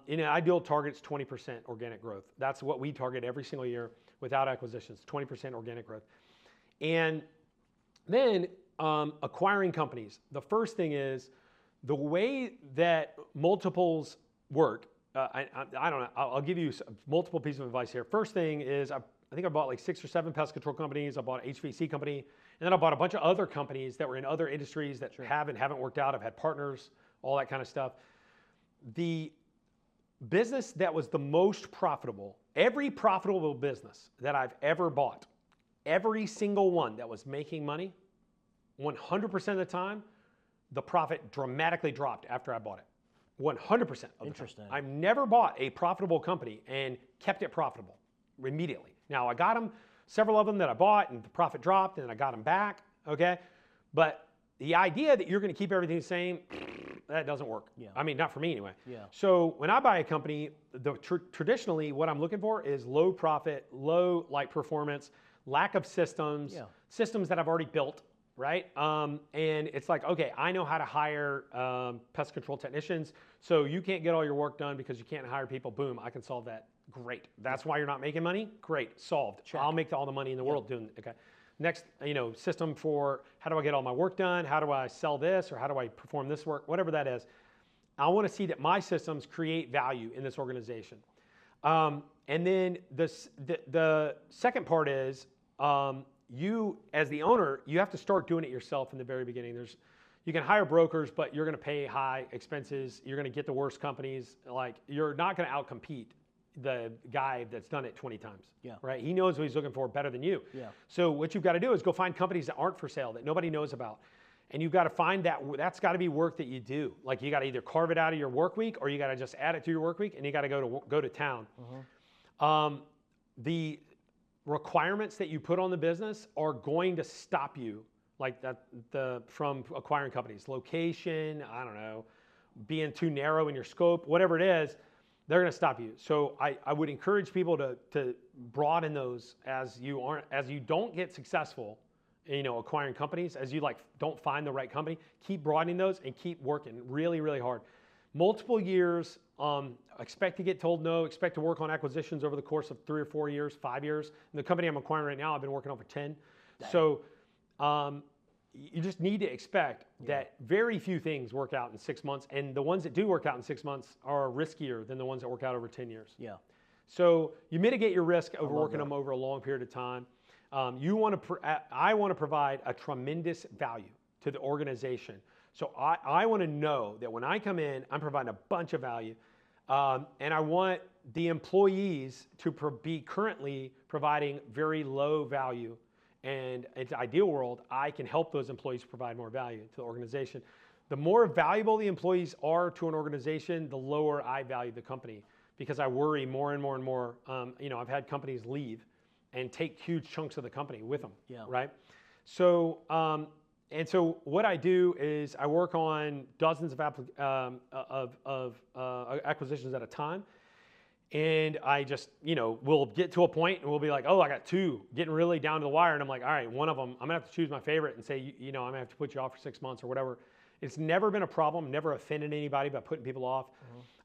[SPEAKER 3] In an ideal target, it's 20% organic growth. That's what we target every single year without acquisitions, 20% organic growth. And then acquiring companies. The first thing is, the way that multiples work, I don't know, I'll give you multiple pieces of advice here. First thing is, I think I bought like 6 or 7 pest control companies. I bought an HVAC company, and then I bought a bunch of other companies that were in other industries that have and haven't worked out. I've had partners, all that kind of stuff. The business that was the most profitable every profitable business that I've ever bought, every single one that was making money, 100% of the time, the profit dramatically dropped after I bought it. 100% of the time.
[SPEAKER 2] Interesting.
[SPEAKER 3] I've never bought a profitable company and kept it profitable immediately. Now, I got them, several of them that I bought, and the profit dropped, and I got them back, okay? But the idea that you're going to keep everything the same, that doesn't work.
[SPEAKER 2] Yeah.
[SPEAKER 3] I mean, not for me anyway.
[SPEAKER 2] Yeah.
[SPEAKER 3] So when I buy a company, traditionally what I'm looking for is low profit, low performance, lack of systems, systems that I've already built, right? And it's like, okay, I know how to hire pest control technicians, so you can't get all your work done because you can't hire people. Boom, I can solve that. Great. That's why you're not making money? Great, solved.
[SPEAKER 2] Check.
[SPEAKER 3] I'll make all the money in the world doing it. Okay. Next, system for how do I get all my work done? How do I sell this? Or how do I perform this work? Whatever that is. I want to see that my systems create value in this organization. And then the second part is you, as the owner, you have to start doing it yourself in the very beginning. You can hire brokers, but you're going to pay high expenses. You're going to get the worst companies. You're not going to outcompete the guy that's done it 20 times, right? He knows what he's looking for better than you.
[SPEAKER 2] Yeah.
[SPEAKER 3] So what you've got to do is go find companies that aren't for sale, that nobody knows about. And you've got to find that's got to be work that you do. Like you got to either carve it out of your work week, or you got to just add it to your work week, and you got to go to town. The requirements that you put on the business are going to stop you, from acquiring companies. Location, I don't know, being too narrow in your scope, whatever it is, they're going to stop you. So I would encourage people to broaden those as you don't get successful, acquiring companies, as you don't find the right company. Keep broadening those and keep working really, really hard. Multiple years. Expect to get told no. Expect to work on acquisitions over the course of 3 or 4 years, 5 years. And the company I'm acquiring right now, I've been working on for 10. Dang. So you just need to expect that very few things work out in 6 months, and the ones that do work out in 6 months are riskier than the ones that work out over 10 years. Yeah. So you mitigate your risk over working them over a long period of time. I want to provide a tremendous value to the organization. So I want to know that when I come in, I'm providing a bunch of value, and I want the employees to be currently providing very low value. And in the ideal world, I can help those employees provide more value to the organization. The more valuable the employees are to an organization, the lower I value the company, because I worry more and more and more. I've had companies leave and take huge chunks of the company with them, right? So, so what I do is I work on dozens of acquisitions at a time. And I just, we'll get to a point and we'll be like, oh, I got 2 getting really down to the wire. And I'm like, all right, one of them, I'm gonna have to choose my favorite and say, I'm gonna have to put you off for 6 months or whatever. It's never been a problem, never offended anybody by putting people off.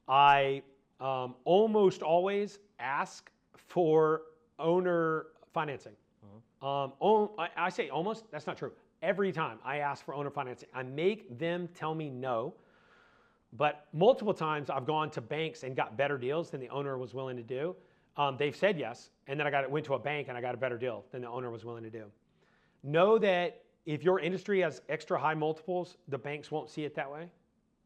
[SPEAKER 3] I almost always ask for owner financing. I say almost, that's not true. Every time I ask for owner financing, I make them tell me no. But multiple times I've gone to banks and got better deals than the owner was willing to do. They've said yes, and then went to a bank and I got a better deal than the owner was willing to do. Know that if your industry has extra high multiples, the banks won't see it that way.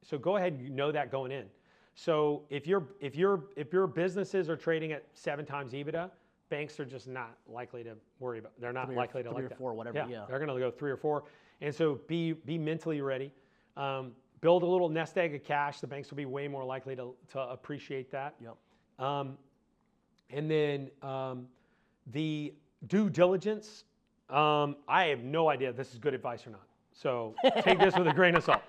[SPEAKER 3] So go ahead and know that going in. So if your businesses are trading at 7 times EBITDA, banks are just not likely to worry about. They're not likely to like that.
[SPEAKER 2] 3 or 4, whatever. Yeah.
[SPEAKER 3] They're going to go 3 or 4, and so be mentally ready. Build a little nest egg of cash. The banks will be way more likely to appreciate that. Yep. And then the due diligence. I have no idea if this is good advice or not. So take this with a grain of salt.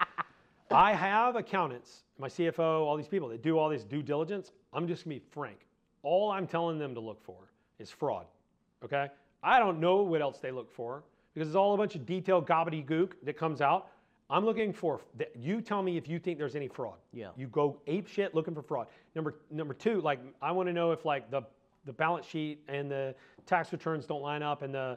[SPEAKER 3] I have accountants, my CFO, all these people that do all this due diligence. I'm just going to be frank. All I'm telling them to look for is fraud. Okay? I don't know what else they look for because it's all a bunch of detailed gobbledygook that comes out. I'm looking for, you tell me if you think there's any fraud. Yeah. You go ape shit looking for fraud. Number 2, I want to know if the balance sheet and the tax returns don't line up, and the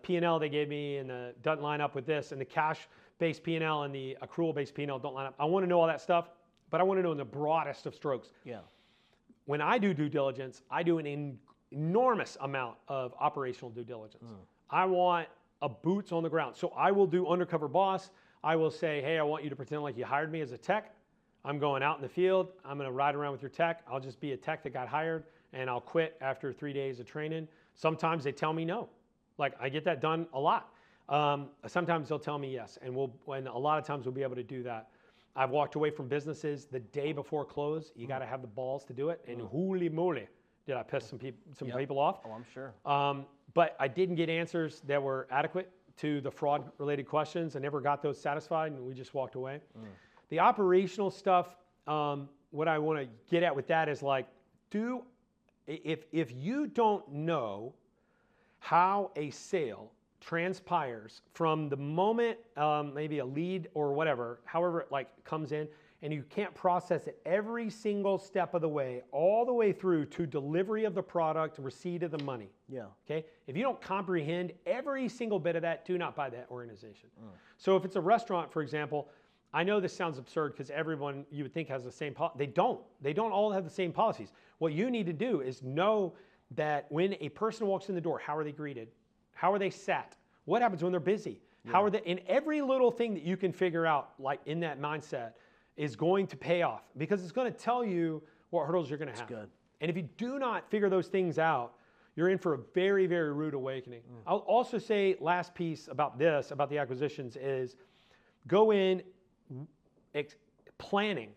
[SPEAKER 3] P&L they gave me and doesn't line up with this, and the cash-based P&L and the accrual-based P&L don't line up. I want to know all that stuff, but I want to know in the broadest of strokes. Yeah. When I do due diligence, I do an enormous amount of operational due diligence. I want a boots on the ground. So I will do undercover boss. I will say, hey, I want you to pretend like you hired me as a tech. I'm going out in the field. I'm going to ride around with your tech. I'll just be a tech that got hired, and I'll quit after 3 days of training. Sometimes they tell me no. Like, I get that done a lot. Sometimes they'll tell me yes, and a lot of times we'll be able to do that. I've walked away from businesses the day before close. You got to have the balls to do it. And holy moly, did I piss some people off?
[SPEAKER 2] Oh, I'm sure.
[SPEAKER 3] But I didn't get answers that were adequate to the fraud-related questions. I never got those satisfied, and we just walked away. The operational stuff, what I want to get at with that is like, if you don't know how a sale transpires from the moment maybe a lead or whatever, however it like comes in, and you can't process it every single step of the way, all the way through to delivery of the product, receipt of the money.
[SPEAKER 2] Yeah.
[SPEAKER 3] Okay. If you don't comprehend every single bit of that, do not buy that organization. So if it's a restaurant, for example, I know this sounds absurd because everyone you would think has the same policy. They don't. They don't all have the same policies. What you need to do is know that when a person walks in the door, how are they greeted? How are they sat? What happens when they're busy? Yeah. How are they? And every little thing that you can figure out, like in that mindset, is going to pay off because it's going to tell you what hurdles you're going to have.
[SPEAKER 2] Good.
[SPEAKER 3] And if you do not figure those things out, you're in for a very, very rude awakening. I'll also say last piece about this, about the acquisitions, is go in planning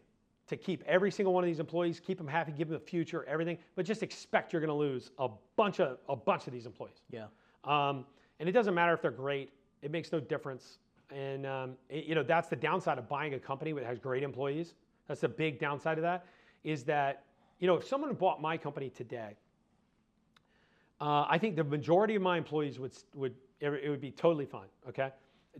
[SPEAKER 3] to keep every single one of these employees, keep them happy, give them a future, everything, but just expect you're going to lose a bunch of these employees.
[SPEAKER 2] Yeah.
[SPEAKER 3] And it doesn't matter if they're great; it makes no difference. And that's the downside of buying a company that has great employees. That's the big downside of that. Is that if someone bought my company today, I think the majority of my employees would be totally fine. Okay,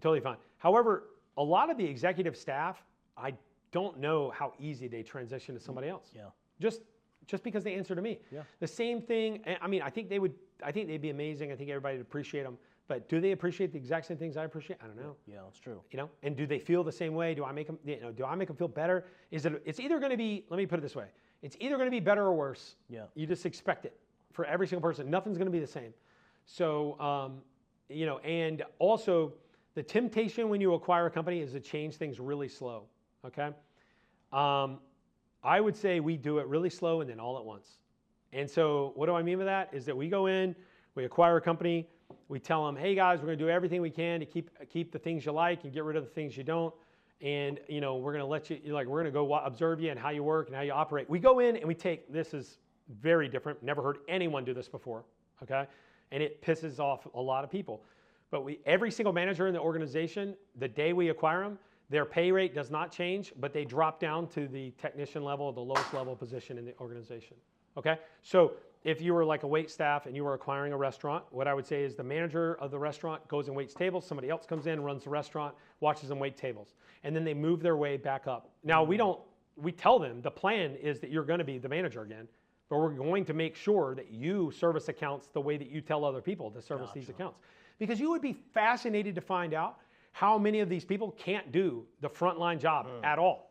[SPEAKER 3] totally fine. However, a lot of the executive staff, I don't know how easy they transition to somebody else.
[SPEAKER 2] Yeah.
[SPEAKER 3] Just because they answer to me. Yeah. The same thing. I mean, I think they'd be amazing. I think everybody would appreciate them. But do they appreciate the exact same things I appreciate? I don't know.
[SPEAKER 2] Yeah, that's true.
[SPEAKER 3] And do they feel the same way? Do I make them? Do I make them feel better? It's either going to be. Let me put it this way. It's either going to be better or worse.
[SPEAKER 2] Yeah.
[SPEAKER 3] You just expect it for every single person. Nothing's going to be the same. So, and also the temptation when you acquire a company is to change things really slow. Okay. I would say we do it really slow and then all at once. And so what do I mean by that? Is that we go in, we acquire a company, we tell them, hey guys, we're going to do everything we can to keep the things you like and get rid of the things you don't. And we're going to let you, we're going to go observe you and how you work and how you operate. We go in and we take, this is very different. Never heard anyone do this before. Okay. And it pisses off a lot of people. But every single manager in the organization, the day we acquire them, their pay rate does not change, but they drop down to the technician level, the lowest level position in the organization. Okay? So if you were like a wait staff and you were acquiring a restaurant, what I would say is the manager of the restaurant goes and waits tables, somebody else comes in, runs the restaurant, watches them wait tables, and then they move their way back up. Now we tell them the plan is that you're going to be the manager again, but we're going to make sure that you service accounts the way that you tell other people to service these accounts. Because you would be fascinated to find out how many of these people can't do the frontline job at all.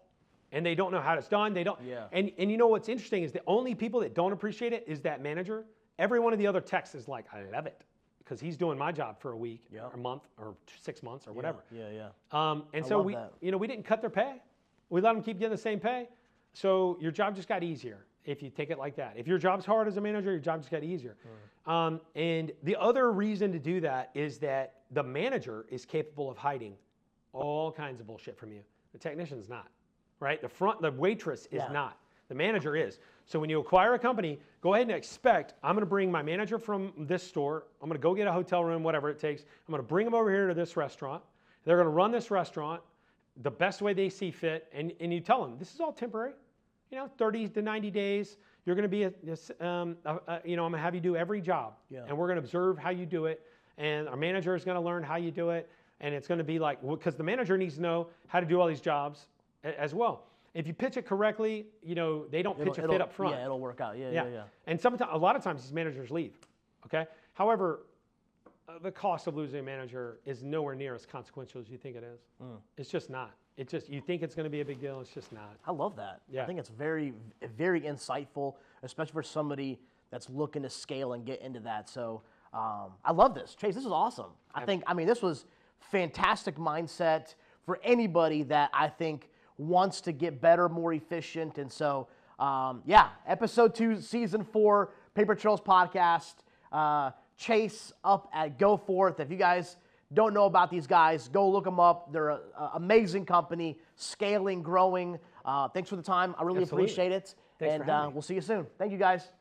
[SPEAKER 3] And they don't know how it's done. They don't. Yeah. And what's interesting is the only people that don't appreciate it is that manager. Every one of the other techs is like, I love it because he's doing my job for a week, or a month, or 6 months, or whatever.
[SPEAKER 2] Yeah.
[SPEAKER 3] And so we didn't cut their pay. We let them keep getting the same pay. So your job just got easier if you take it like that. If your job's hard as a manager, your job just got easier. And the other reason to do that is that the manager is capable of hiding all kinds of bullshit from you. The technician's not, right? The waitress is not. The manager is. So when you acquire a company, go ahead and expect, I'm going to bring my manager from this store. I'm going to go get a hotel room, whatever it takes. I'm going to bring them over here to this restaurant. They're going to run this restaurant the best way they see fit. And you tell them, this is all temporary. 30 to 90 days. You're going to be, I'm going to have you do every job. Yeah. And we're going to observe how you do it. And our manager is going to learn how you do it. And it's going to be like, because the manager needs to know how to do all these jobs as well. If you pitch it correctly, they don't pitch a fit up front.
[SPEAKER 2] Yeah, it'll work out. Yeah.
[SPEAKER 3] And a lot of times these managers leave. Okay. However, the cost of losing a manager is nowhere near as consequential as you think it is. It's just not. You think it's going to be a big deal. It's just not.
[SPEAKER 2] I love that.
[SPEAKER 3] Yeah.
[SPEAKER 2] I think it's very, very insightful, especially for somebody that's looking to scale and get into that. So I love this. Chase, this is awesome. I think this was fantastic mindset for anybody that I think wants to get better, more efficient. And so yeah, episode 2, season 4, Paper Trails podcast. Chase up at Go Forth. If you guys don't know about these guys, go look them up. They're an amazing company, scaling, growing. Thanks for the time. I really
[SPEAKER 3] Absolutely.
[SPEAKER 2] appreciate it.
[SPEAKER 3] Thanks for having me.
[SPEAKER 2] We'll see you soon. Thank you, guys.